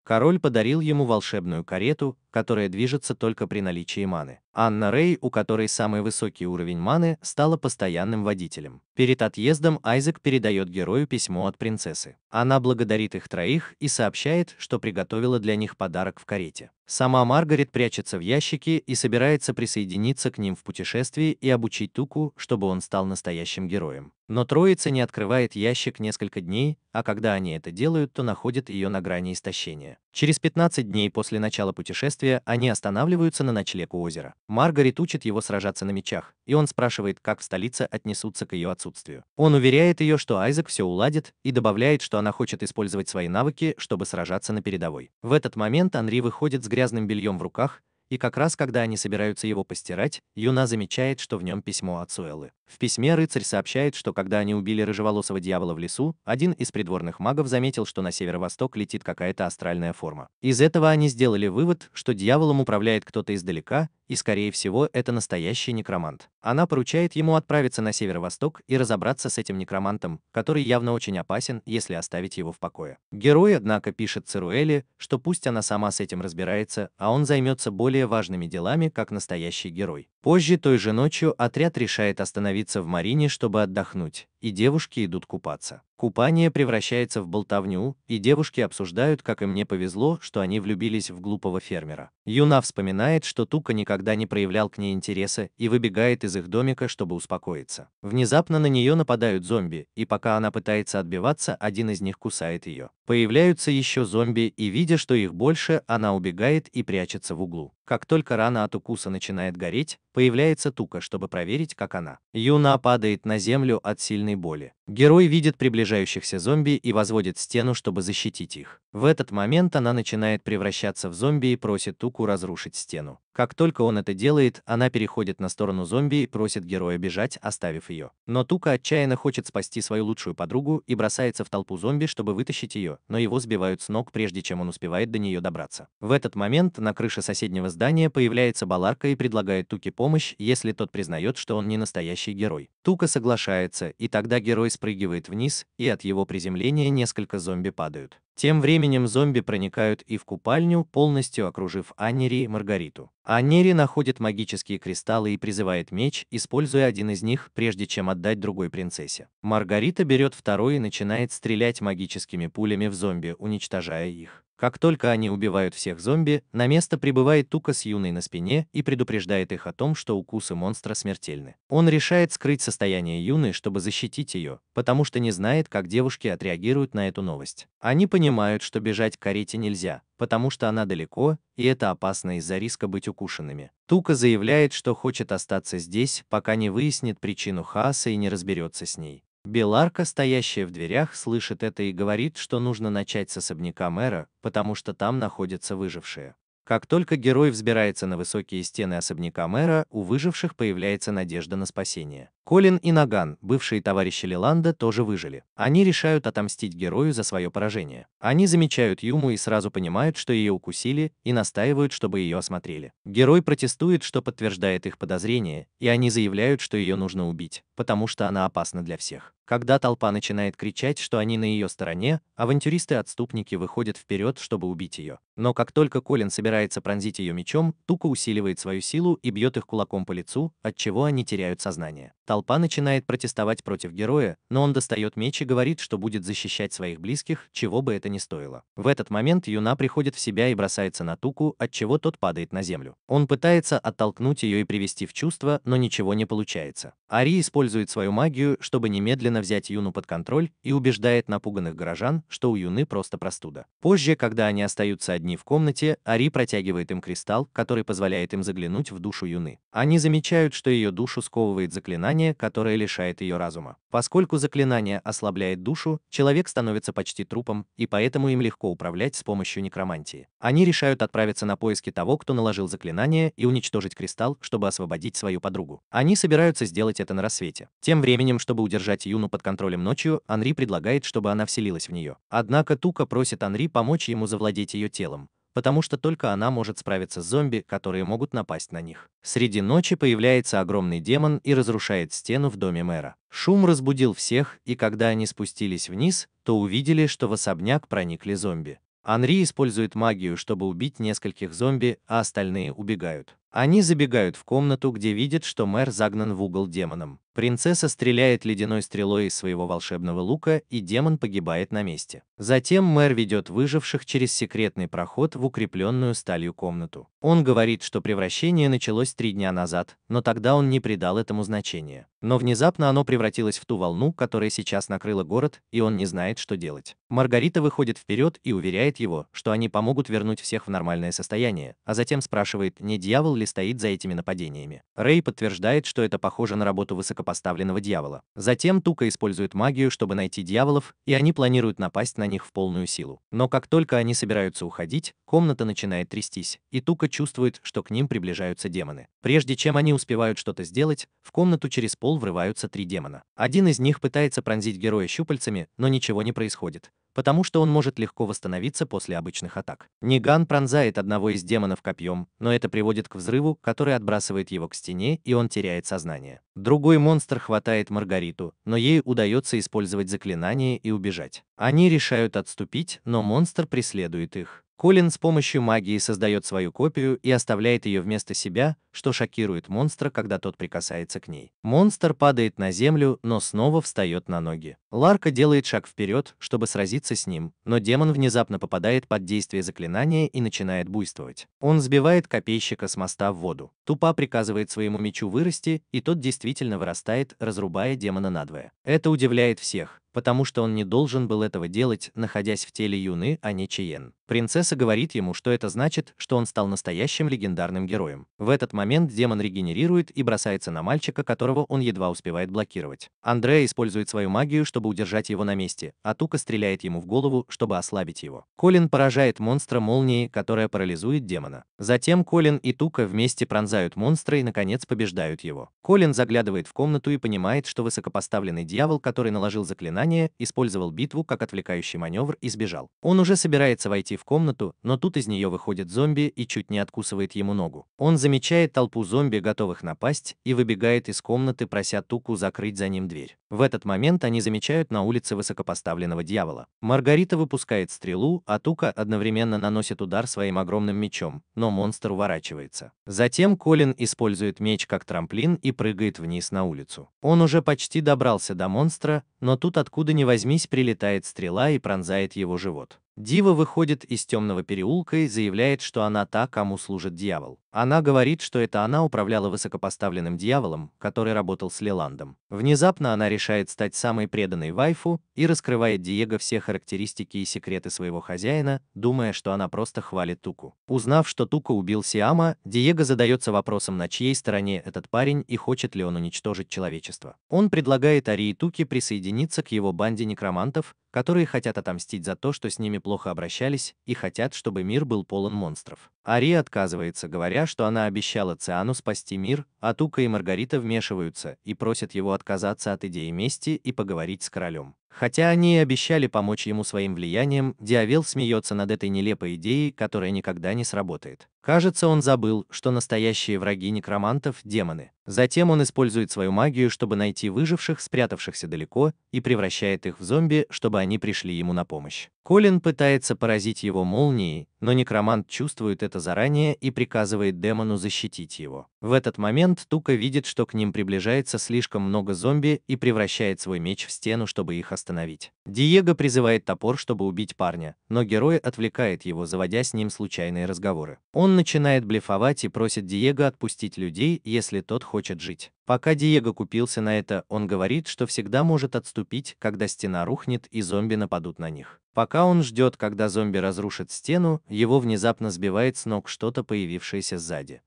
Король подарил ему волшебную карету, которая движется только при наличии маны. Анна Рей, у которой самый высокий уровень маны, стала постоянным водителем. Перед отъездом Айзек передает герою письмо от принцессы. Она благодарит их троих и сообщает, что приготовила для них подарок в карете. Сама Маргарет прячется в ящике и собирается присоединиться к ним в путешествии и обучить Туку, чтобы он стал настоящим героем. Но троица не открывает ящик несколько дней, а когда они это делают, то находят ее на грани истощения. Через 15 дней после начала путешествия они останавливаются на ночлег у озера. Маргарет учит его сражаться на мечах, и он спрашивает, как в столице отнесутся к ее отсутствию. Он уверяет ее, что Айзек все уладит, и добавляет, что она хочет использовать свои навыки, чтобы сражаться на передовой. В этот момент Анри выходит с грязным бельем в руках, и как раз когда они собираются его постирать, Юна замечает, что в нем письмо от Суэллы. В письме рыцарь сообщает, что когда они убили рыжеволосого дьявола в лесу, один из придворных магов заметил, что на северо-восток летит какая-то астральная форма. Из этого они сделали вывод, что дьяволом управляет кто-то издалека, и, скорее всего, это настоящий некромант. Она поручает ему отправиться на северо-восток и разобраться с этим некромантом, который явно очень опасен, если оставить его в покое. Герой, однако, пишет Церуэле, что пусть она сама с этим разбирается, а он займется более важными делами, как настоящий герой. Позже той же ночью отряд решает остановиться в Марине, чтобы отдохнуть, и девушки идут купаться. Купание превращается в болтовню, и девушки обсуждают, как им не повезло, что они влюбились в глупого фермера. Юна вспоминает, что Тука никогда не проявлял к ней интереса и выбегает из их домика, чтобы успокоиться. Внезапно на нее нападают зомби, и пока она пытается отбиваться, один из них кусает ее. Появляются еще зомби, и видя, что их больше, она убегает и прячется в углу. Как только рана от укуса начинает гореть, появляется Тука, чтобы проверить, как она. Юна падает на землю от сильной боли. Герой видит приближающихся зомби и возводит стену, чтобы защитить их. В этот момент она начинает превращаться в зомби и просит Туку разрушить стену. Как только он это делает, она переходит на сторону зомби и просит героя бежать, оставив ее. Но Тука отчаянно хочет спасти свою лучшую подругу и бросается в толпу зомби, чтобы вытащить ее, но его сбивают с ног, прежде чем он успевает до нее добраться. В этот момент на крыше соседнего здания появляется Баларка и предлагает Туке помощь, если тот признает, что он не настоящий герой. Тука соглашается, и тогда герой спрыгивает вниз, и от его приземления несколько зомби падают. Тем временем зомби проникают и в купальню, полностью окружив Аннери и Маргариту. Аннери находит магические кристаллы и призывает меч, используя один из них, прежде чем отдать другой принцессе. Маргарита берет второй и начинает стрелять магическими пулями в зомби, уничтожая их. Как только они убивают всех зомби, на место прибывает Тука с Юной на спине и предупреждает их о том, что укусы монстра смертельны. Он решает скрыть состояние Юны, чтобы защитить ее, потому что не знает, как девушки отреагируют на эту новость. Они понимают, что бежать к карете нельзя, потому что она далеко, и это опасно из-за риска быть укушенными. Тука заявляет, что хочет остаться здесь, пока не выяснит причину хаоса и не разберется с ней. Беларка, стоящая в дверях, слышит это и говорит, что нужно начать с особняка мэра, потому что там находятся выжившие. Как только герой взбирается на высокие стены особняка мэра, у выживших появляется надежда на спасение. Колин и Наган, бывшие товарищи Лиланда, тоже выжили. Они решают отомстить герою за свое поражение. Они замечают Юму и сразу понимают, что ее укусили, и настаивают, чтобы ее осмотрели. Герой протестует, что подтверждает их подозрения, и они заявляют, что ее нужно убить, потому что она опасна для всех. Когда толпа начинает кричать, что они на ее стороне, авантюристы-отступники выходят вперед, чтобы убить ее. Но как только Колин собирается пронзить ее мечом, Тука усиливает свою силу и бьет их кулаком по лицу, отчего они теряют сознание. Толпа начинает протестовать против героя, но он достает меч и говорит, что будет защищать своих близких, чего бы это ни стоило. В этот момент Юна приходит в себя и бросается на Туку, отчего тот падает на землю. Он пытается оттолкнуть ее и привести в чувство, но ничего не получается. Ари использует свою магию, чтобы немедленно взять Юну под контроль, и убеждает напуганных горожан, что у Юны просто простуда. Позже, когда они остаются одни в комнате, Ари протягивает им кристалл, который позволяет им заглянуть в душу Юны. Они замечают, что ее душу сковывает заклинание, которое лишает ее разума. Поскольку заклинание ослабляет душу, человек становится почти трупом, и поэтому им легко управлять с помощью некромантии. Они решают отправиться на поиски того, кто наложил заклинание, и уничтожить кристалл, чтобы освободить свою подругу. Они собираются сделать это на рассвете. Тем временем, чтобы удержать Юну под контролем ночью, Анри предлагает, чтобы она вселилась в нее. Однако Тука просит Анри помочь ему завладеть ее телом, потому что только она может справиться с зомби, которые могут напасть на них. Среди ночи появляется огромный демон и разрушает стену в доме мэра. Шум разбудил всех, и когда они спустились вниз, то увидели, что в особняк проникли зомби. Анри использует магию, чтобы убить нескольких зомби, а остальные убегают. Они забегают в комнату, где видят, что мэр загнан в угол демоном. Принцесса стреляет ледяной стрелой из своего волшебного лука, и демон погибает на месте. Затем мэр ведет выживших через секретный проход в укрепленную сталью комнату. Он говорит, что превращение началось 3 дня назад, но тогда он не придал этому значения. Но внезапно оно превратилось в ту волну, которая сейчас накрыла город, и он не знает, что делать. Маргарита выходит вперед и уверяет его, что они помогут вернуть всех в нормальное состояние, а затем спрашивает, не дьявол ли стоит за этими нападениями. Рэй подтверждает, что это похоже на работу высокопоставленного дьявола. Затем Тука использует магию, чтобы найти дьяволов, и они планируют напасть на них в полную силу. Но как только они собираются уходить, комната начинает трястись, и Тука чувствует, что к ним приближаются демоны. Прежде чем они успевают что-то сделать, в комнату через пол врываются 3 демона. Один из них пытается пронзить героя щупальцами, но ничего не происходит, потому что он может легко восстановиться после обычных атак. Ниган пронзает одного из демонов копьем, но это приводит к взрыву, который отбрасывает его к стене, и он теряет сознание. Другой монстр хватает Маргариту, но ей удается использовать заклинание и убежать. Они решают отступить, но монстр преследует их. Колин с помощью магии создает свою копию и оставляет ее вместо себя, что шокирует монстра, когда тот прикасается к ней. Монстр падает на землю, но снова встает на ноги. Ларка делает шаг вперед, чтобы сразиться с ним, но демон внезапно попадает под действие заклинания и начинает буйствовать. Он сбивает копейщика с моста в воду. Тупа приказывает своему мечу вырасти, и тот действительно вырастает, разрубая демона надвое. Это удивляет всех, потому что он не должен был этого делать, находясь в теле Юны, а не Чиен. Принцесса говорит ему, что это значит, что он стал настоящим легендарным героем. В этот момент демон регенерирует и бросается на мальчика, которого он едва успевает блокировать. Андреа использует свою магию, чтобы удержать его на месте, а Тука стреляет ему в голову, чтобы ослабить его. Колин поражает монстра молнией, которая парализует демона. Затем Колин и Тука вместе пронзают монстра и, наконец, побеждают его. Колин заглядывает в комнату и понимает, что высокопоставленный дьявол, который наложил заклинание, использовал битву как отвлекающий маневр и сбежал. Он уже собирается войти в комнату, но тут из нее выходит зомби и чуть не откусывает ему ногу. Он замечает толпу зомби, готовых напасть, и выбегает из комнаты, прося Туку закрыть за ним дверь. В этот момент они замечают на улице высокопоставленного дьявола. Маргарита выпускает стрелу, а Тука одновременно наносит удар своим огромным мечом, но монстр уворачивается. Затем Колин использует меч как трамплин и прыгает вниз на улицу. Он уже почти добрался до монстра, но тут откуда ни возьмись прилетает стрела и пронзает его живот. Дива выходит из темного переулка и заявляет, что она та, кому служит дьявол. Она говорит, что это она управляла высокопоставленным дьяволом, который работал с Леландом. Внезапно она решает стать самой преданной вайфу и раскрывает Диего все характеристики и секреты своего хозяина, думая, что она просто хвалит Туку. Узнав, что Тука убил Сиама, Диего задается вопросом, на чьей стороне этот парень и хочет ли он уничтожить человечество. Он предлагает Ари и Туке присоединиться к его банде некромантов, которые хотят отомстить за то, что с ними плохо обращались, и хотят, чтобы мир был полон монстров. Ари отказывается, говоря, что она обещала Циану спасти мир, а Тука и Маргарита вмешиваются и просят его отказаться от идеи мести и поговорить с королем. Хотя они и обещали помочь ему своим влиянием, Диавел смеется над этой нелепой идеей, которая никогда не сработает. Кажется, он забыл, что настоящие враги некромантов – демоны. Затем он использует свою магию, чтобы найти выживших, спрятавшихся далеко, и превращает их в зомби, чтобы они пришли ему на помощь. Колин пытается поразить его молнией, но некромант чувствует это заранее и приказывает демону защитить его. В этот момент Тука видит, что к ним приближается слишком много зомби и превращает свой меч в стену, чтобы их остановить. Диего призывает топор, чтобы убить парня, но герой отвлекает его, заводя с ним случайные разговоры. Он начинает блефовать и просит Диего отпустить людей, если тот хочет жить. Пока Диего купился на это, он говорит, что всегда может отступить, когда стена рухнет и зомби нападут на них. Пока он ждет, когда зомби разрушат стену, его внезапно сбивает с ног что-то, появившееся сзади.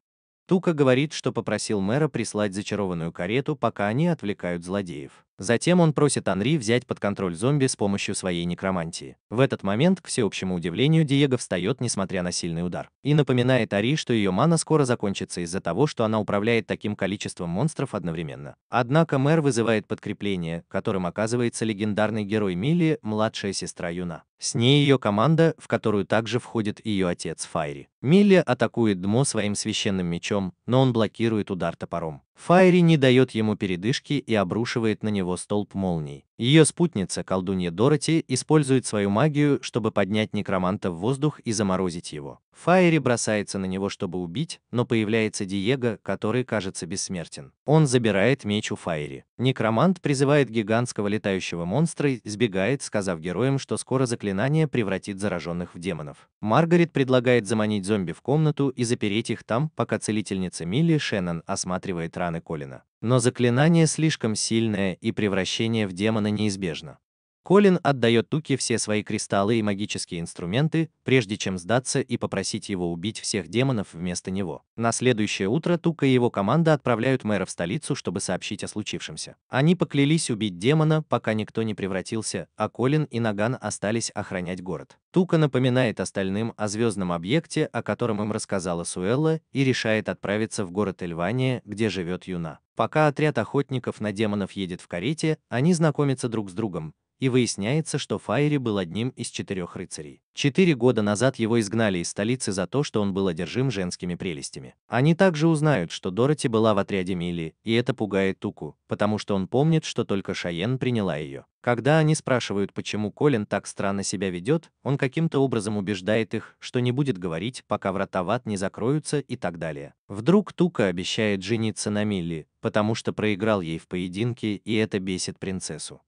Тука говорит, что попросил мэра прислать зачарованную карету, пока они отвлекают злодеев. Затем он просит Анри взять под контроль зомби с помощью своей некромантии. В этот момент, к всеобщему удивлению, Диего встает, несмотря на сильный удар, и напоминает Ари, что ее мана скоро закончится из-за того, что она управляет таким количеством монстров одновременно. Однако мэр вызывает подкрепление, которым оказывается легендарный герой Милли, младшая сестра Юна. С ней ее команда, в которую также входит ее отец Файри. Милли атакует Дмо своим священным мечом, но он блокирует удар топором. Файри не дает ему передышки и обрушивает на него столб молний. Ее спутница, колдунья Дороти, использует свою магию, чтобы поднять некроманта в воздух и заморозить его. Файри бросается на него, чтобы убить, но появляется Диего, который кажется бессмертен. Он забирает меч у Файри. Некромант призывает гигантского летающего монстра и сбегает, сказав героям, что скоро заклинание превратит зараженных в демонов. Маргарет предлагает заманить зомби в комнату и запереть их там, пока целительница Милли Шеннон осматривает раны Колина. Но заклинание слишком сильное, и превращение в демона неизбежно. Колин отдает Туке все свои кристаллы и магические инструменты, прежде чем сдаться и попросить его убить всех демонов вместо него. На следующее утро Тука и его команда отправляют мэра в столицу, чтобы сообщить о случившемся. Они поклялись убить демона, пока никто не превратился, а Колин и Наган остались охранять город. Тука напоминает остальным о звездном объекте, о котором им рассказала Суэлла, и решает отправиться в город Эльвания, где живет Юна. Пока отряд охотников на демонов едет в карете, они знакомятся друг с другом, и выясняется, что Файри был одним из 4 рыцарей. 4 года назад его изгнали из столицы за то, что он был одержим женскими прелестями. Они также узнают, что Дороти была в отряде Милли, и это пугает Туку, потому что он помнит, что только Шайен приняла ее. Когда они спрашивают, почему Колин так странно себя ведет, он каким-то образом убеждает их, что не будет говорить, пока врата в ад не закроются, и так далее. Вдруг Тука обещает жениться на Милли, потому что проиграл ей в поединке, и это бесит принцессу.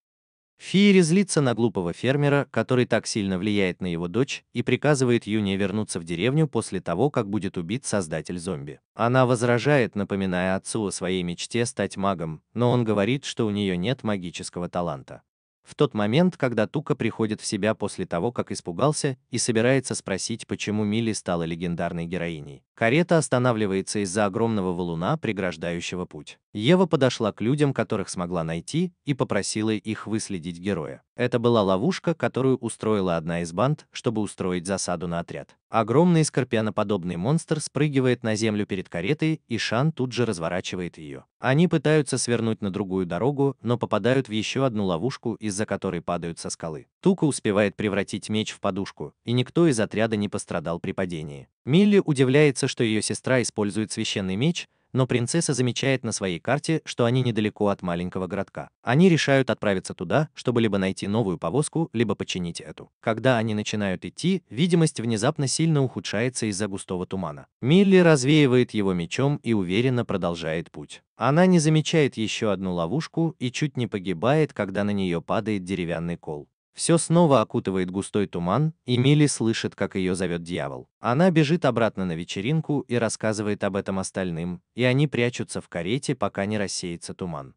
Фиери злится на глупого фермера, который так сильно влияет на его дочь, и приказывает Юне вернуться в деревню после того, как будет убит создатель зомби. Она возражает, напоминая отцу о своей мечте стать магом, но он говорит, что у нее нет магического таланта. В тот момент, когда Тука приходит в себя после того, как испугался, и собирается спросить, почему Милли стала легендарной героиней, карета останавливается из-за огромного валуна, преграждающего путь. Ева подошла к людям, которых смогла найти, и попросила их выследить героя. Это была ловушка, которую устроила одна из банд, чтобы устроить засаду на отряд. Огромный скорпионоподобный монстр спрыгивает на землю перед каретой, и Шан тут же разворачивает ее. Они пытаются свернуть на другую дорогу, но попадают в еще одну ловушку, из-за которой падают со скалы. Тука успевает превратить меч в подушку, и никто из отряда не пострадал при падении. Милли удивляется, что ее сестра использует священный меч, но принцесса замечает на своей карте, что они недалеко от маленького городка. Они решают отправиться туда, чтобы либо найти новую повозку, либо починить эту. Когда они начинают идти, видимость внезапно сильно ухудшается из-за густого тумана. Милли развеивает его мечом и уверенно продолжает путь. Она не замечает еще одну ловушку и чуть не погибает, когда на нее падает деревянный кол. Все снова окутывает густой туман, и Милли слышит, как ее зовет дьявол. Она бежит обратно на вечеринку и рассказывает об этом остальным, и они прячутся в карете, пока не рассеется туман.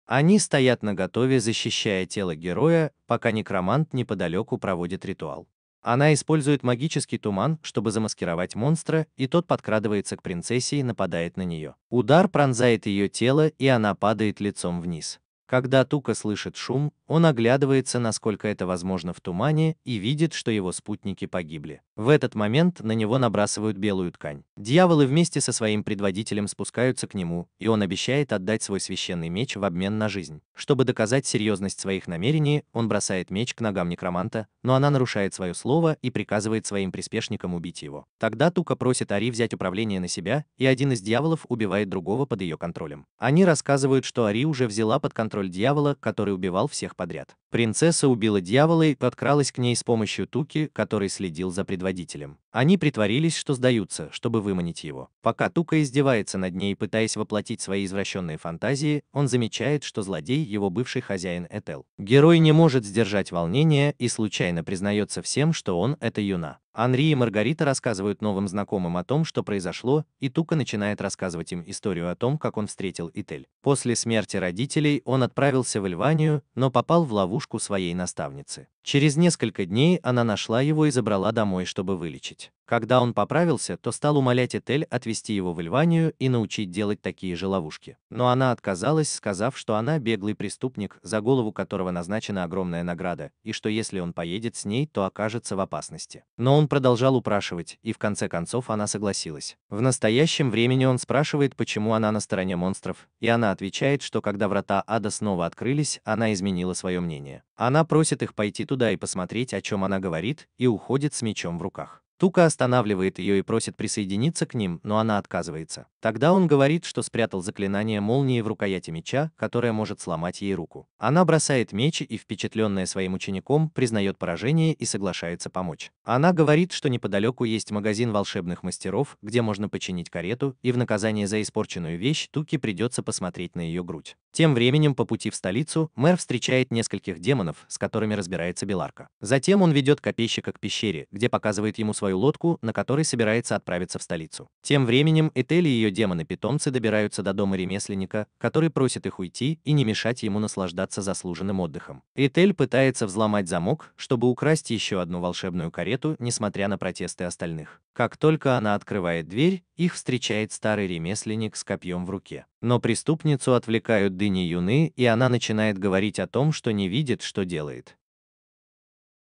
Они стоят наготове, защищая тело героя, пока некромант неподалеку проводит ритуал. Она использует магический туман, чтобы замаскировать монстра, и тот подкрадывается к принцессе и нападает на нее. Удар пронзает ее тело, и она падает лицом вниз. Когда Тука слышит шум, он оглядывается, насколько это возможно в тумане, и видит, что его спутники погибли. В этот момент на него набрасывают белую ткань. Дьяволы вместе со своим предводителем спускаются к нему, и он обещает отдать свой священный меч в обмен на жизнь. Чтобы доказать серьезность своих намерений, он бросает меч к ногам некроманта, но она нарушает свое слово и приказывает своим приспешникам убить его. Тогда Тука просит Ари взять управление на себя, и один из дьяволов убивает другого под ее контролем. Они рассказывают, что Ари уже взяла под контроль дьявола, который убивал всех подряд. Принцесса убила дьявола и подкралась к ней с помощью Туки, который следил за предводителем. Они притворились, что сдаются, чтобы выманить его. Пока Тука издевается над ней, пытаясь воплотить свои извращенные фантазии, он замечает, что злодей — его бывший хозяин Этел. Герой не может сдержать волнение и случайно признается всем, что он — это Юна. Анри и Маргарита рассказывают новым знакомым о том, что произошло, и Тука начинает рассказывать им историю о том, как он встретил Этель. После смерти родителей он отправился в Эльванию, но попал в ловушку своей наставницы. Через несколько дней она нашла его и забрала домой, чтобы вылечить. Когда он поправился, то стал умолять Этель отвезти его в Эльванию и научить делать такие же ловушки. Но она отказалась, сказав, что она беглый преступник, за голову которого назначена огромная награда, и что если он поедет с ней, то окажется в опасности. Но он продолжал упрашивать, и в конце концов она согласилась. В настоящем времени он спрашивает, почему она на стороне монстров, и она отвечает, что когда врата ада снова открылись, она изменила свое мнение. Она просит их пойти туда и посмотреть, о чем она говорит, и уходит с мечом в руках. Тука останавливает ее и просит присоединиться к ним, но она отказывается. Тогда он говорит, что спрятал заклинание молнии в рукояти меча, которое может сломать ей руку. Она бросает меч и, впечатленная своим учеником, признает поражение и соглашается помочь. Она говорит, что неподалеку есть магазин волшебных мастеров, где можно починить карету, и в наказание за испорченную вещь Туке придется посмотреть на ее грудь. Тем временем по пути в столицу мэр встречает нескольких демонов, с которыми разбирается Беларка. Затем он ведет копейщика к пещере, где показывает ему свою лодку, на которой собирается отправиться в столицу. Тем временем Этель и ее демоны-питомцы добираются до дома ремесленника, который просит их уйти и не мешать ему наслаждаться заслуженным отдыхом. Этель пытается взломать замок, чтобы украсть еще одну волшебную карету, несмотря на протесты остальных. Как только она открывает дверь, их встречает старый ремесленник с копьем в руке. Но преступницу отвлекают дыни Юны, и она начинает говорить о том, что не видит, что делает.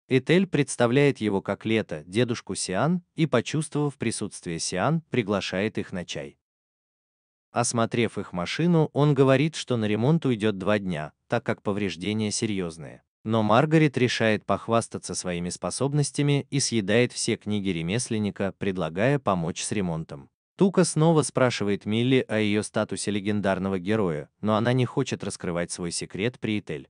Этель представляет его как Лето, дедушку Сиан, и, почувствовав присутствие Сиан, приглашает их на чай. Осмотрев их машину, он говорит, что на ремонт уйдет 2 дня, так как повреждения серьезные. Но Маргарет решает похвастаться своими способностями и съедает все книги ремесленника, предлагая помочь с ремонтом. Тука снова спрашивает Милли о ее статусе легендарного героя, но она не хочет раскрывать свой секрет при Этель.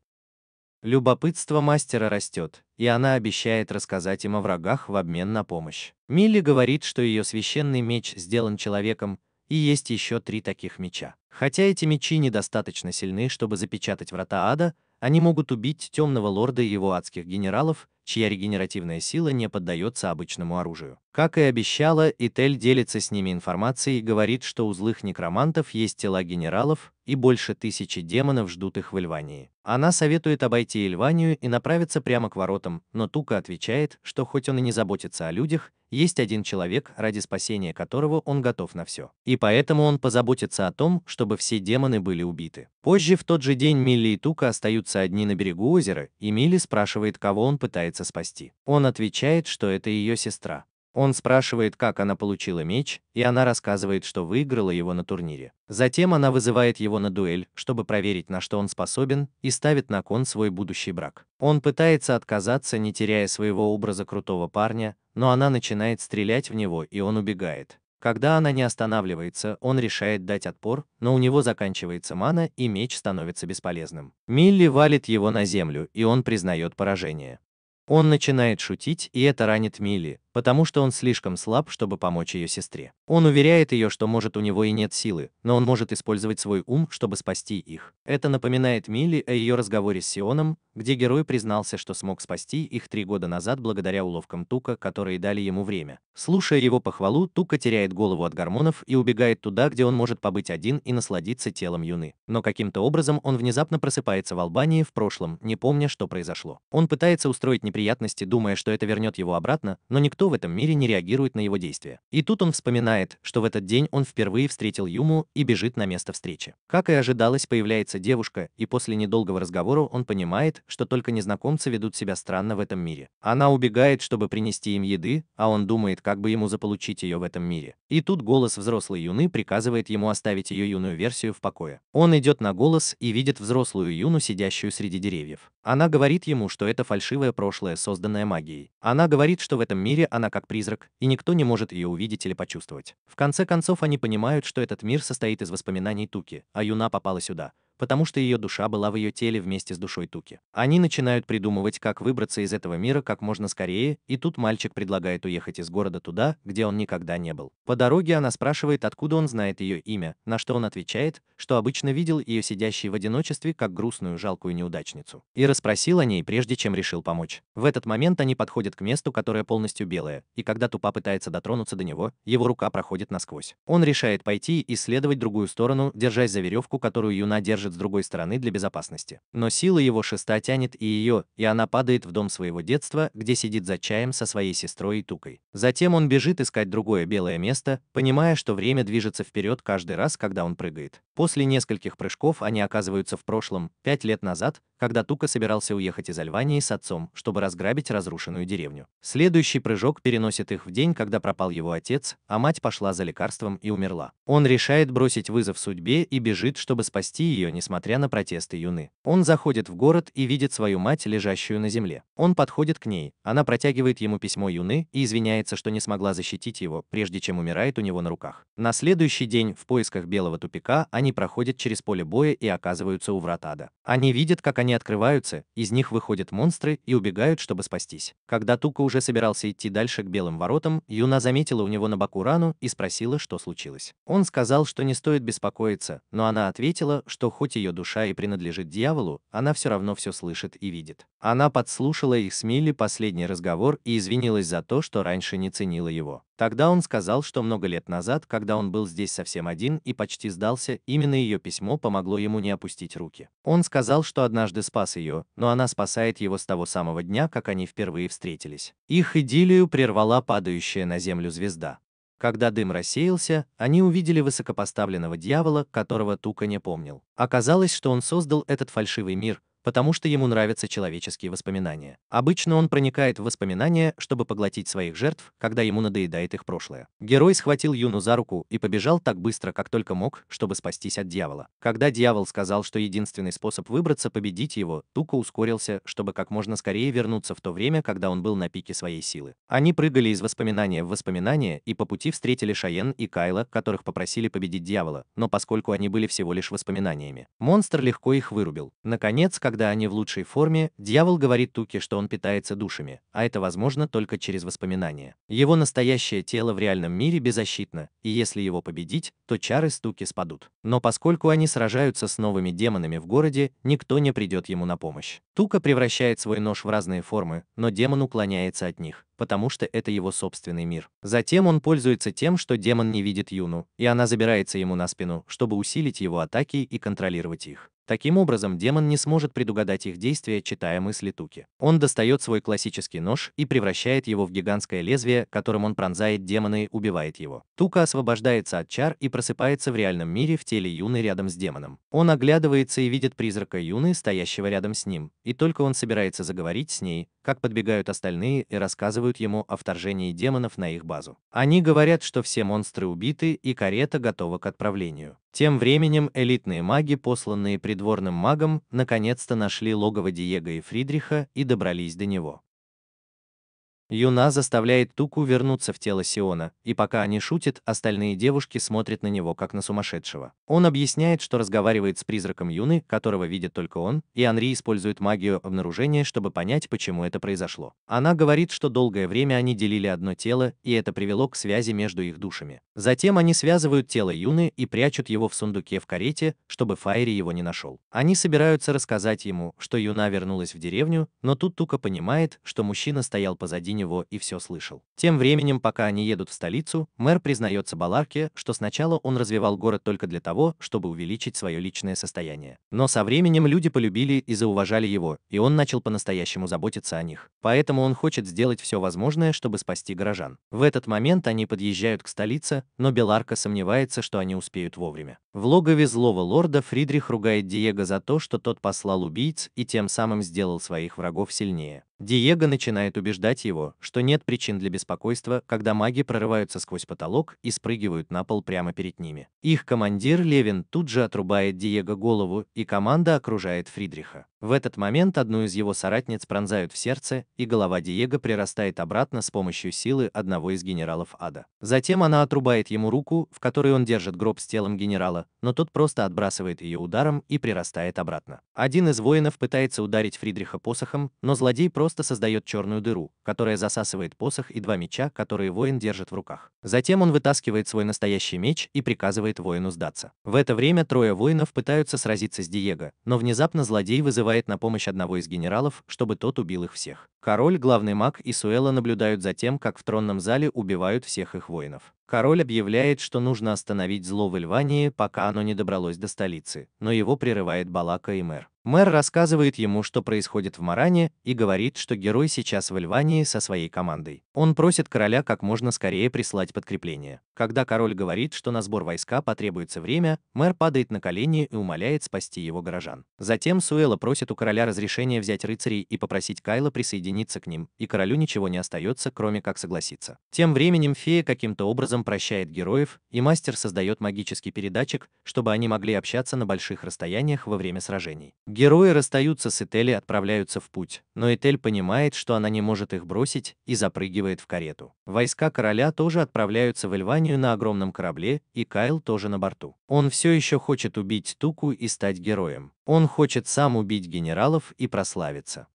Любопытство мастера растет, и она обещает рассказать им о врагах в обмен на помощь. Милли говорит, что ее священный меч сделан человеком, и есть еще 3 таких меча. Хотя эти мечи недостаточно сильны, чтобы запечатать врата ада, они могут убить Темного Лорда и его адских генералов, чья регенеративная сила не поддается обычному оружию. Как и обещала, Этель делится с ними информацией и говорит, что у злых некромантов есть тела генералов, и больше 1000 демонов ждут их в Эльвании. Она советует обойти Эльванию и направиться прямо к воротам, но Тука отвечает, что хоть он и не заботится о людях, есть один человек, ради спасения которого он готов на все. И поэтому он позаботится о том, чтобы все демоны были убиты. Позже в тот же день Милли и Тука остаются одни на берегу озера, и Милли спрашивает, кого он пытается спасти. Он отвечает, что это ее сестра. Он спрашивает, как она получила меч, и она рассказывает, что выиграла его на турнире. Затем она вызывает его на дуэль, чтобы проверить, на что он способен, и ставит на кон свой будущий брак. Он пытается отказаться, не теряя своего образа крутого парня, но она начинает стрелять в него, и он убегает. Когда она не останавливается, он решает дать отпор, но у него заканчивается мана, и меч становится бесполезным. Милли валит его на землю, и он признает поражение. Он начинает шутить, и это ранит Милли, потому что он слишком слаб, чтобы помочь ее сестре. Он уверяет ее, что может у него и нет силы, но он может использовать свой ум, чтобы спасти их. Это напоминает Милли о ее разговоре с Сионом, где герой признался, что смог спасти их 3 года назад благодаря уловкам Тука, которые дали ему время. Слушая его похвалу, Тука теряет голову от гормонов и убегает туда, где он может побыть один и насладиться телом Юны. Но каким-то образом он внезапно просыпается в Албании в прошлом, не помня, что произошло. Он пытается устроить неприятности, думая, что это вернет его обратно, но никто в этом мире не реагирует на его действия. И тут он вспоминает, что в этот день он впервые встретил Юму и бежит на место встречи. Как и ожидалось, появляется девушка, и после недолгого разговора он понимает, что только незнакомцы ведут себя странно в этом мире. Она убегает, чтобы принести им еды, а он думает, как бы ему заполучить ее в этом мире. И тут голос взрослой Юны приказывает ему оставить ее юную версию в покое. Он идет на голос и видит взрослую Юну, сидящую среди деревьев. Она говорит ему, что это фальшивое прошлое, созданное магией. Она говорит, что в этом мире она как призрак, и никто не может ее увидеть или почувствовать. В конце концов, они понимают, что этот мир состоит из воспоминаний Туки, а Юна попала сюда, потому что ее душа была в ее теле вместе с душой Туки. Они начинают придумывать, как выбраться из этого мира как можно скорее, и тут мальчик предлагает уехать из города туда, где он никогда не был. По дороге она спрашивает, откуда он знает ее имя, на что он отвечает, что обычно видел ее сидящей в одиночестве, как грустную, жалкую неудачницу, и расспросил о ней, прежде чем решил помочь. В этот момент они подходят к месту, которое полностью белое, и когда Тупа пытается дотронуться до него, его рука проходит насквозь. Он решает пойти и исследовать другую сторону, держась за веревку, которую Юна держит с другой стороны для безопасности. Но сила его шеста тянет и ее, и она падает в дом своего детства, где сидит за чаем со своей сестрой и Тукой. Затем он бежит искать другое белое место, понимая, что время движется вперед каждый раз, когда он прыгает. После нескольких прыжков они оказываются в прошлом, 5 лет назад, когда Тука собирался уехать из Альвании с отцом, чтобы разграбить разрушенную деревню. Следующий прыжок переносит их в день, когда пропал его отец, а мать пошла за лекарством и умерла. Он решает бросить вызов судьбе и бежит, чтобы спасти ее, несмотря на протесты Юны. Он заходит в город и видит свою мать, лежащую на земле. Он подходит к ней, она протягивает ему письмо Юны и извиняется, что не смогла защитить его, прежде чем умирает у него на руках. На следующий день в поисках белого тупика они проходят через поле боя и оказываются у врат ада. Они видят, как они открываются, из них выходят монстры и убегают, чтобы спастись. Когда Тука уже собирался идти дальше к белым воротам, Юна заметила у него на боку рану и спросила, что случилось. Он сказал, что не стоит беспокоиться, но она ответила, что хоть ее душа и принадлежит дьяволу, она все равно все слышит и видит. Она подслушала их с Милли последний разговор и извинилась за то, что раньше не ценила его. Тогда он сказал, что много лет назад, когда он был здесь совсем один и почти сдался, именно ее письмо помогло ему не опустить руки. Он сказал, что однажды спас ее, но она спасает его с того самого дня, как они впервые встретились. Их идиллию прервала падающая на землю звезда. Когда дым рассеялся, они увидели высокопоставленного дьявола, которого Тука не помнил. Оказалось, что он создал этот фальшивый мир, потому что ему нравятся человеческие воспоминания. Обычно он проникает в воспоминания, чтобы поглотить своих жертв, когда ему надоедает их прошлое. Герой схватил Юну за руку и побежал так быстро, как только мог, чтобы спастись от дьявола. Когда дьявол сказал, что единственный способ выбраться — победить его, Тука ускорился, чтобы как можно скорее вернуться в то время, когда он был на пике своей силы. Они прыгали из воспоминания в воспоминания и по пути встретили Шайен и Кайла, которых попросили победить дьявола, но поскольку они были всего лишь воспоминаниями, монстр легко их вырубил. Наконец, когда они в лучшей форме, дьявол говорит Туке, что он питается душами, а это возможно только через воспоминания. Его настоящее тело в реальном мире беззащитно, и если его победить, то чары с Туки спадут. Но поскольку они сражаются с новыми демонами в городе, никто не придет ему на помощь. Тука превращает свой нож в разные формы, но демон уклоняется от них, потому что это его собственный мир. Затем он пользуется тем, что демон не видит Юну, и она забирается ему на спину, чтобы усилить его атаки и контролировать их. Таким образом, демон не сможет предугадать их действия, читая мысли Туки. Он достает свой классический нож и превращает его в гигантское лезвие, которым он пронзает демона и убивает его. Тука освобождается от чар и просыпается в реальном мире в теле Юны рядом с демоном. Он оглядывается и видит призрака Юны, стоящего рядом с ним, и только он собирается заговорить с ней, как подбегают остальные и рассказывают ему о вторжении демонов на их базу. Они говорят, что все монстры убиты и карета готова к отправлению. Тем временем элитные маги, посланные придворным магом, наконец-то нашли логово Диего и Фридриха и добрались до него. Юна заставляет Туку вернуться в тело Сиона, и пока они шутят, остальные девушки смотрят на него как на сумасшедшего. Он объясняет, что разговаривает с призраком Юны, которого видит только он, и Анри использует магию обнаружения, чтобы понять, почему это произошло. Она говорит, что долгое время они делили одно тело, и это привело к связи между их душами. Затем они связывают тело Юны и прячут его в сундуке в карете, чтобы Файри его не нашел. Они собираются рассказать ему, что Юна вернулась в деревню, но тут Тука понимает, что мужчина стоял позади него и все слышал. Тем временем, пока они едут в столицу, мэр признается Баларке, что сначала он развивал город только для того, чтобы увеличить свое личное состояние. Но со временем люди полюбили и зауважали его, и он начал по-настоящему заботиться о них. Поэтому он хочет сделать все возможное, чтобы спасти горожан. В этот момент они подъезжают к столице, но Беларка сомневается, что они успеют вовремя. В логове злого лорда Фридрих ругает Диего за то, что тот послал убийц и тем самым сделал своих врагов сильнее. Диего начинает убеждать его, что нет причин для беспокойства, когда маги прорываются сквозь потолок и спрыгивают на пол прямо перед ними. Их командир Левин тут же отрубает Диего голову, и команда окружает Фридриха. В этот момент одну из его соратниц пронзают в сердце, и голова Диего прирастает обратно с помощью силы одного из генералов ада. Затем она отрубает ему руку, в которой он держит гроб с телом генерала, но тот просто отбрасывает ее ударом и прирастает обратно. Один из воинов пытается ударить Фридриха посохом, но злодей просто создает черную дыру, которая засасывает посох и два меча, которые воин держит в руках. Затем он вытаскивает свой настоящий меч и приказывает воину сдаться. В это время трое воинов пытаются сразиться с Диего, но внезапно злодей вызывает на помощь одного из генералов, чтобы тот убил их всех. Король, главный маг и Суэла наблюдают за тем, как в тронном зале убивают всех их воинов. Король объявляет, что нужно остановить зло в Эльвании, пока оно не добралось до столицы, но его прерывает Балака и мэр. Мэр рассказывает ему, что происходит в Маране, и говорит, что герой сейчас в Эльвании со своей командой. Он просит короля как можно скорее прислать подкрепление. Когда король говорит, что на сбор войска потребуется время, мэр падает на колени и умоляет спасти его горожан. Затем Суэла просит у короля разрешения взять рыцарей и попросить Кайла присоединиться к ним, и королю ничего не остается, кроме как согласиться. Тем временем фея каким-то образом прощает героев, и мастер создает магический передатчик, чтобы они могли общаться на больших расстояниях во время сражений. Герои расстаются с Этель и отправляются в путь, но Этель понимает, что она не может их бросить, и запрыгивает в карету. Войска короля тоже отправляются в Эльванию на огромном корабле, и Кайл тоже на борту. Он все еще хочет убить Туку и стать героем. Он хочет сам убить генералов и прославиться.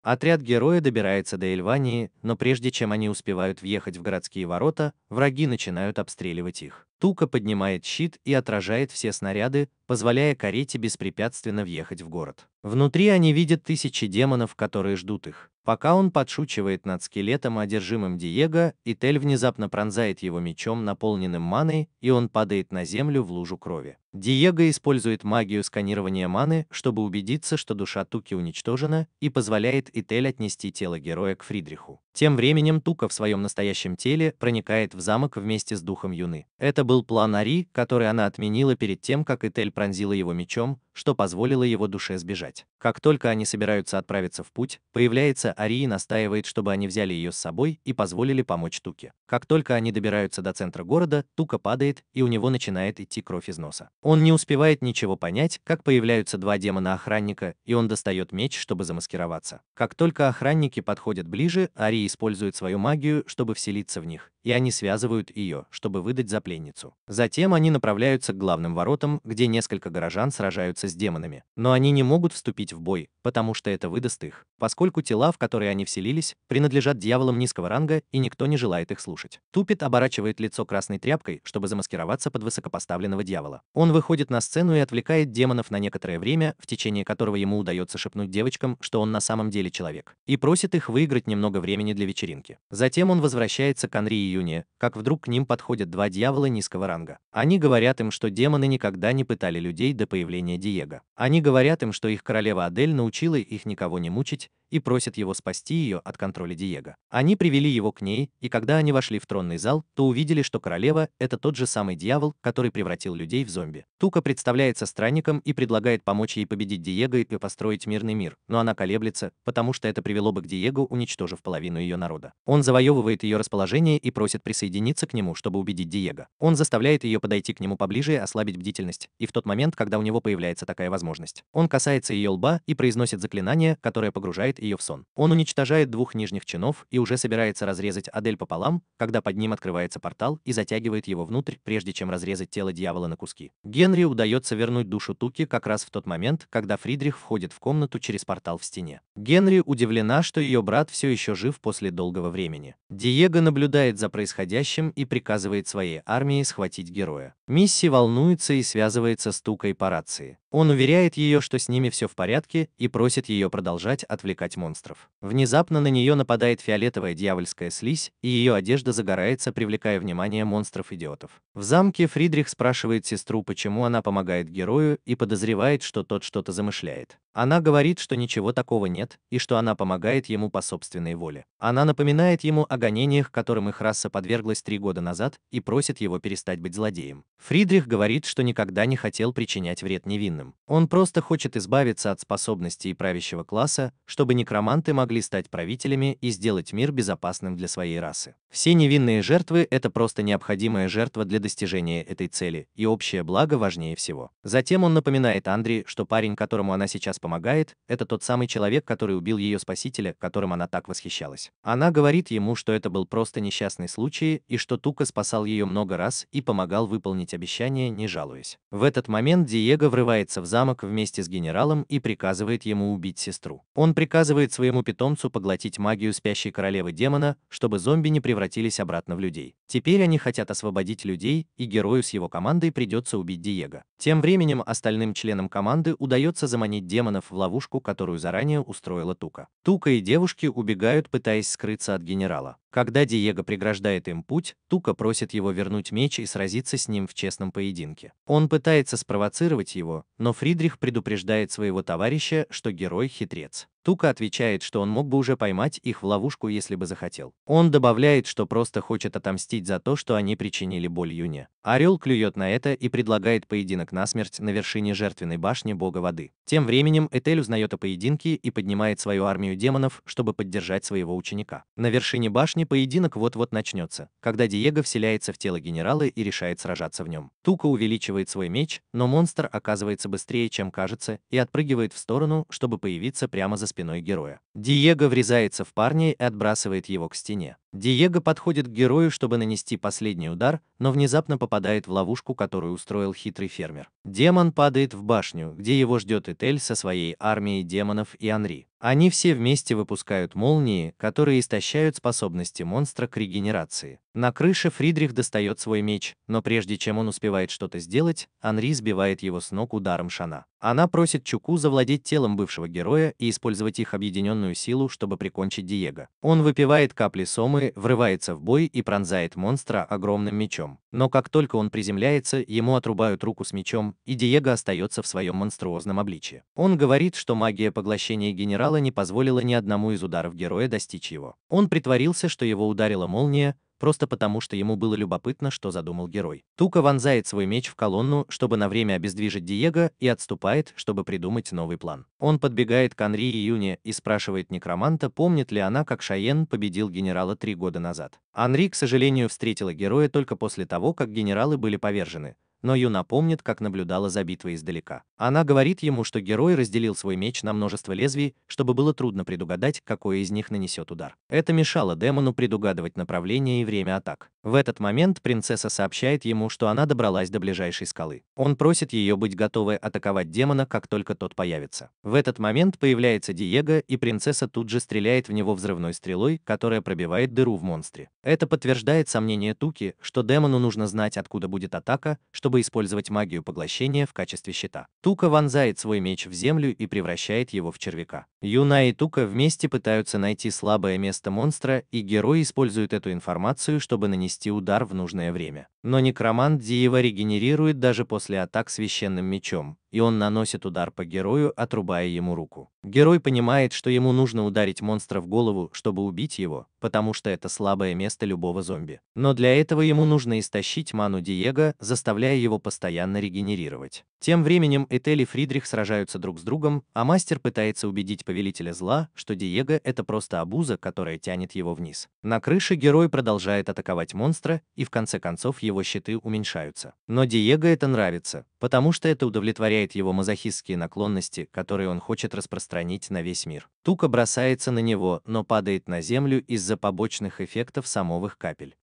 Отряд героя добирается до Эльвании, но прежде чем они успевают въехать в городские ворота, враги начинают обстреливать их. Тука поднимает щит и отражает все снаряды, позволяя карете беспрепятственно въехать в город. Внутри они видят тысячи демонов, которые ждут их. Пока он подшучивает над скелетом, одержимым Диего, Этель внезапно пронзает его мечом, наполненным маной, и он падает на землю в лужу крови. Диего использует магию сканирования маны, чтобы убедиться, что душа Туки уничтожена, и позволяет Этель отнести тело героя к Фридриху. Тем временем Тука в своем настоящем теле проникает в замок вместе с духом Юны. Это был план Ари, который она отменила перед тем, как Этель пронзила его мечом, что позволило его душе сбежать. Как только они собираются отправиться в путь, появляется Ари и настаивает, чтобы они взяли ее с собой и позволили помочь Туке. Как только они добираются до центра города, Тука падает, и у него начинает идти кровь из носа. Он не успевает ничего понять, как появляются два демона-охранника, и он достает меч, чтобы замаскироваться. Как только охранники подходят ближе, Ари использует свою магию, чтобы вселиться в них, и они связывают ее, чтобы выдать за пленницу. Затем они направляются к главным воротам, где несколько горожан сражаются с демонами. Но они не могут вступить в бой, потому что это выдаст их, поскольку тела, в которые они вселились, принадлежат дьяволам низкого ранга, и никто не желает их слушать. Тупит оборачивает лицо красной тряпкой, чтобы замаскироваться под высокопоставленного дьявола. Он выходит на сцену и отвлекает демонов на некоторое время, в течение которого ему удается шепнуть девочкам, что он на самом деле человек, и просит их выиграть немного времени для вечеринки. Затем он возвращается к Анри и Юне, как вдруг к ним подходят два дьявола низкого ранга. Они говорят им, что демоны никогда не пытали людей до появления Диего. Они говорят им, что их королева Адель научила их никого не мучить, и просят его спасти ее от контроля Диего. Они привели его к ней, и когда они вошли в тронный зал, то увидели, что королева – это тот же самый дьявол, который превратил людей в зомби. Тука представляется странником и предлагает помочь ей победить Диего и построить мирный мир, но она колеблется, потому что это привело бы к Диего, уничтожив половину ее народа. Он завоевывает ее расположение и просит присоединиться к нему, чтобы убедить Диего. Он заставляет ее подойти к нему поближе и ослабить бдительность, и в тот момент, когда у него появляется такая возможность, он касается ее лба и произносит заклинание, которое погружает посылает ее в сон. Он уничтожает двух нижних чинов и уже собирается разрезать Адель пополам, когда под ним открывается портал и затягивает его внутрь, прежде чем разрезать тело дьявола на куски. Генри удается вернуть душу Туки как раз в тот момент, когда Фридрих входит в комнату через портал в стене. Генри удивлена, что ее брат все еще жив после долгого времени. Диего наблюдает за происходящим и приказывает своей армии схватить героя. Мисси волнуется и связывается с Тукой по рации. Он уверяет ее, что с ними все в порядке, и просит ее продолжать отвлекать монстров. Внезапно на нее нападает фиолетовая дьявольская слизь, и ее одежда загорается, привлекая внимание монстров-идиотов. В замке Фридрих спрашивает сестру, почему она помогает герою, и подозревает, что тот что-то замышляет. Она говорит, что ничего такого нет, и что она помогает ему по собственной воле. Она напоминает ему о гонениях, которым их раса подверглась 3 года назад, и просит его перестать быть злодеем. Фридрих говорит, что никогда не хотел причинять вред невинным. Он просто хочет избавиться от способностей правящего класса, чтобы некроманты могли стать правителями и сделать мир безопасным для своей расы. Все невинные жертвы – это просто необходимая жертва для достижения этой цели, и общее благо важнее всего. Затем он напоминает Андре, что парень, которому она сейчас помогает, это тот самый человек, который убил ее спасителя, которым она так восхищалась. Она говорит ему, что это был просто несчастный случай, и что Тука спасал ее много раз и помогал выполнить обещание, не жалуясь. В этот момент Диего врывается в замок вместе с генералом и приказывает ему убить сестру. Он приказывает своему питомцу поглотить магию спящей королевы демона, чтобы зомби не превратились обратно в людей. Теперь они хотят освободить людей, и герою с его командой придется убить Диего. Тем временем остальным членам команды удается заманить демонов в ловушку, которую заранее устроила Тука. Тука и девушки убегают, пытаясь скрыться от генерала. Когда Диего преграждает им путь, Тука просит его вернуть меч и сразиться с ним в честном поединке. Он пытается спровоцировать его, но Фридрих предупреждает своего товарища, что герой хитрец. Тука отвечает, что он мог бы уже поймать их в ловушку, если бы захотел. Он добавляет, что просто хочет отомстить за то, что они причинили боль Юне. Орел клюет на это и предлагает поединок насмерть на вершине жертвенной башни бога воды. Тем временем Этель узнает о поединке и поднимает свою армию демонов, чтобы поддержать своего ученика. На вершине башни поединок вот-вот начнется, когда Диего вселяется в тело генерала и решает сражаться в нем. Тука увеличивает свой меч, но монстр оказывается быстрее, чем кажется, и отпрыгивает в сторону, чтобы появиться прямо за спиной героя. Диего врезается в парня и отбрасывает его к стене. Диего подходит к герою, чтобы нанести последний удар, но внезапно попадает в ловушку, которую устроил хитрый фермер. Демон падает в башню, где его ждет Этель со своей армией демонов и Анри. Они все вместе выпускают молнии, которые истощают способности монстра к регенерации. На крыше Фридрих достает свой меч, но прежде чем он успевает что-то сделать, Анри сбивает его с ног ударом шана. Она просит Чуку завладеть телом бывшего героя и использовать их объединенную силу, чтобы прикончить Диего. Он выпивает капли сомы, врывается в бой и пронзает монстра огромным мечом. Но как только он приземляется, ему отрубают руку с мечом, и Диего остается в своем монструозном обличье. Он говорит, что магия поглощения генерала не позволила ни одному из ударов героя достичь его. Он притворился, что его ударила молния, просто потому что ему было любопытно, что задумал герой. Тука вонзает свой меч в колонну, чтобы на время обездвижить Диего, и отступает, чтобы придумать новый план. Он подбегает к Анри и Юне и спрашивает некроманта, помнит ли она, как Шайен победил генерала 3 года назад. Анри, к сожалению, встретила героя только после того, как генералы были повержены. Но Юна помнит, как наблюдала за битвой издалека. Она говорит ему, что герой разделил свой меч на множество лезвий, чтобы было трудно предугадать, какой из них нанесет удар. Это мешало демону предугадывать направление и время атак. В этот момент принцесса сообщает ему, что она добралась до ближайшей скалы. Он просит ее быть готовой атаковать демона, как только тот появится. В этот момент появляется Диего, и принцесса тут же стреляет в него взрывной стрелой, которая пробивает дыру в монстре. Это подтверждает сомнение Туки, что демону нужно знать, откуда будет атака, чтобы использовать магию поглощения в качестве щита. Тука вонзает свой меч в землю и превращает его в червяка. Юна и Тука вместе пытаются найти слабое место монстра, и герой использует эту информацию, чтобы нанести удар в нужное время. Но некромант Диего регенерирует даже после атак священным мечом, и он наносит удар по герою, отрубая ему руку. Герой понимает, что ему нужно ударить монстра в голову, чтобы убить его, потому что это слабое место любого зомби. Но для этого ему нужно истощить ману Диего, заставляя его постоянно регенерировать. Тем временем Этель и Фридрих сражаются друг с другом, а мастер пытается убедить повелителя зла, что Диего — это просто обуза, которая тянет его вниз. На крыше герой продолжает атаковать монстра, и в конце концов его щиты уменьшаются. Но Диего это нравится, потому что это удовлетворяет проявляет его мазохистские наклонности, которые он хочет распространить на весь мир. Тука бросается на него, но падает на землю из-за побочных эффектов самовых капель.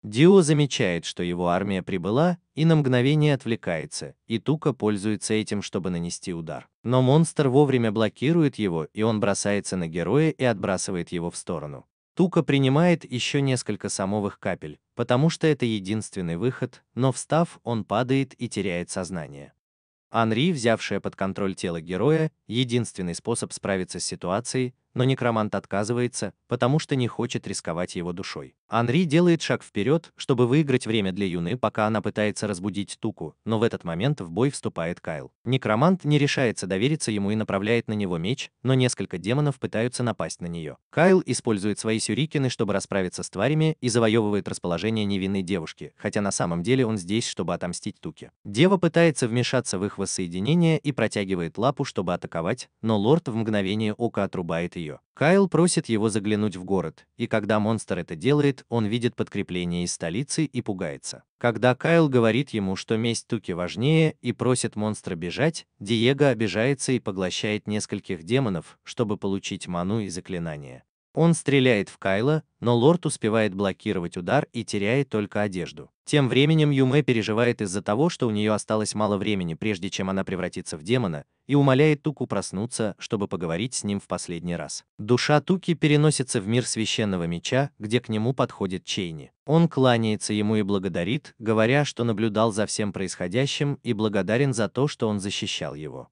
Дио замечает, что его армия прибыла, и на мгновение отвлекается, и Тука пользуется этим, чтобы нанести удар. Но монстр вовремя блокирует его, и он бросается на героя и отбрасывает его в сторону. Тука принимает еще несколько самовых капель, потому что это единственный выход, но встав, он падает и теряет сознание. Анри, взявшая под контроль тело героя, единственный способ справиться с ситуацией, но некромант отказывается, потому что не хочет рисковать его душой. Анри делает шаг вперед, чтобы выиграть время для Юны, пока она пытается разбудить Туку, но в этот момент в бой вступает Кайл. Некромант не решается довериться ему и направляет на него меч, но несколько демонов пытаются напасть на нее. Кайл использует свои сюрикены, чтобы расправиться с тварями, и завоевывает расположение невинной девушки, хотя на самом деле он здесь, чтобы отомстить Туке. Дева пытается вмешаться в их воссоединение и протягивает лапу, чтобы атаковать, но лорд в мгновение ока отрубает ее. Кайл просит его заглянуть в город, и когда монстр это делает, он видит подкрепление из столицы и пугается. Когда Кайл говорит ему, что месть Туки важнее, и просит монстра бежать, Диего обижается и поглощает нескольких демонов, чтобы получить ману и заклинания. Он стреляет в Кайла, но лорд успевает блокировать удар и теряет только одежду. Тем временем Юме переживает из-за того, что у нее осталось мало времени, прежде чем она превратится в демона, и умоляет Туку проснуться, чтобы поговорить с ним в последний раз. Душа Туки переносится в мир священного меча, где к нему подходит Чейни. Он кланяется ему и благодарит, говоря, что наблюдал за всем происходящим и благодарен за то, что он защищал его.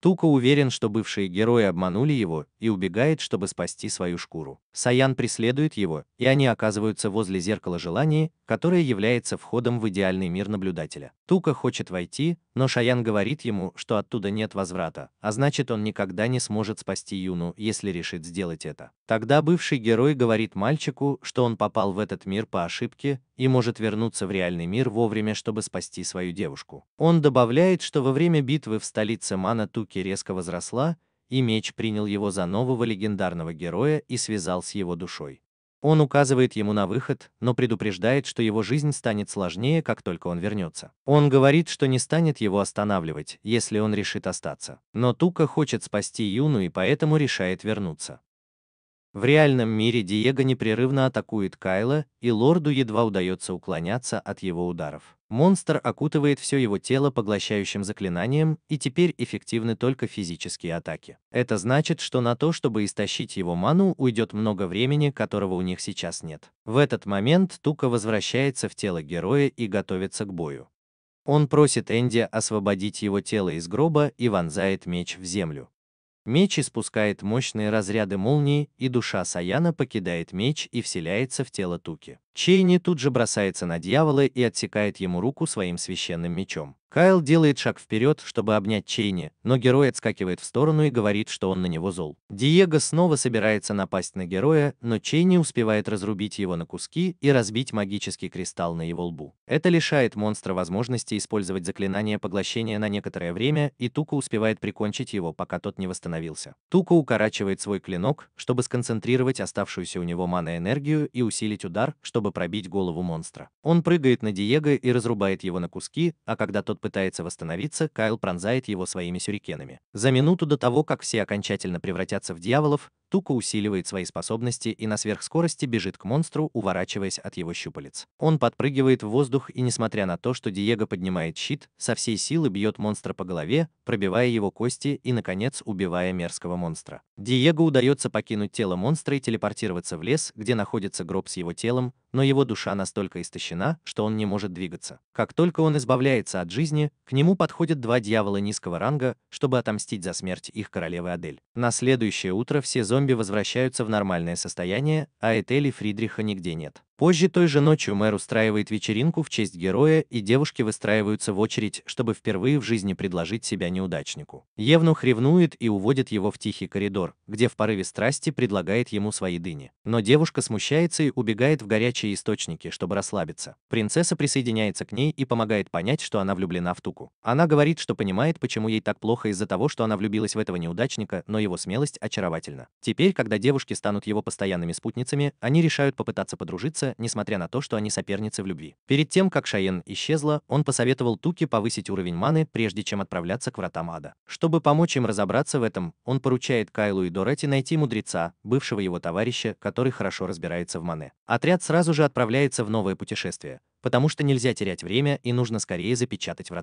Тука уверен, что бывшие герои обманули его, и убегает, чтобы спасти свою шкуру. Саян преследует его, и они оказываются возле зеркала желаний, которое является входом в идеальный мир наблюдателя. Тука хочет войти, но Шаян говорит ему, что оттуда нет возврата, а значит, он никогда не сможет спасти Юну, если решит сделать это. Тогда бывший герой говорит мальчику, что он попал в этот мир по ошибке и может вернуться в реальный мир вовремя, чтобы спасти свою девушку. Он добавляет, что во время битвы в столице мана Туки резко возросла, и меч принял его за нового легендарного героя и связал с его душой. Он указывает ему на выход, но предупреждает, что его жизнь станет сложнее, как только он вернется. Он говорит, что не станет его останавливать, если он решит остаться. Но Тука хочет спасти Юну и поэтому решает вернуться. В реальном мире Диего непрерывно атакует Кайла, и лорду едва удается уклоняться от его ударов. Монстр окутывает все его тело поглощающим заклинанием, и теперь эффективны только физические атаки. Это значит, что на то, чтобы истощить его ману, уйдет много времени, которого у них сейчас нет. В этот момент Тука возвращается в тело героя и готовится к бою. Он просит Энди освободить его тело из гроба и вонзает меч в землю. Меч испускает мощные разряды молнии, и душа Саяна покидает меч и вселяется в тело Туки. Чейни тут же бросается на дьявола и отсекает ему руку своим священным мечом. Кайл делает шаг вперед, чтобы обнять Чейни, но герой отскакивает в сторону и говорит, что он на него зол. Диего снова собирается напасть на героя, но Чейни успевает разрубить его на куски и разбить магический кристалл на его лбу. Это лишает монстра возможности использовать заклинание поглощения на некоторое время, и Тука успевает прикончить его, пока тот не восстановился. Тука укорачивает свой клинок, чтобы сконцентрировать оставшуюся у него мана-энергию и усилить удар, чтобы пробить голову монстра. Он прыгает на Диего и разрубает его на куски, а когда тот пытается восстановиться, Кайл пронзает его своими сюрикенами. За минуту до того, как все окончательно превратятся в дьяволов, Тука усиливает свои способности и на сверхскорости бежит к монстру, уворачиваясь от его щупалец. Он подпрыгивает в воздух и, несмотря на то, что Диего поднимает щит, со всей силы бьет монстра по голове, пробивая его кости и, наконец, убивая мерзкого монстра. Диего удается покинуть тело монстра и телепортироваться в лес, где находится гроб с его телом, но его душа настолько истощена, что он не может двигаться. Как только он избавляется от жизни, к нему подходят два дьявола низкого ранга, чтобы отомстить за смерть их королевы Адель. На следующее утро все зомби возвращаются в нормальное состояние, а Этель и Фридриха нигде нет. Позже той же ночью мэр устраивает вечеринку в честь героя, и девушки выстраиваются в очередь, чтобы впервые в жизни предложить себя неудачнику. Евнух ревнует и уводит его в тихий коридор, где в порыве страсти предлагает ему свои дыни. Но девушка смущается и убегает в горячие источники, чтобы расслабиться. Принцесса присоединяется к ней и помогает понять, что она влюблена в Туку. Она говорит, что понимает, почему ей так плохо из-за того, что она влюбилась в этого неудачника, но его смелость очаровательна. Теперь, когда девушки станут его постоянными спутницами, они решают попытаться подружиться Теза, несмотря на то, что они соперницы в любви. Перед тем, как Шайен исчезла, он посоветовал Туке повысить уровень маны, прежде чем отправляться к вратам ада. Чтобы помочь им разобраться в этом, он поручает Кайлу и Дороти найти мудреца, бывшего его товарища, который хорошо разбирается в мане. Отряд сразу же отправляется в новое путешествие, потому что нельзя терять время и нужно скорее запечатать врата.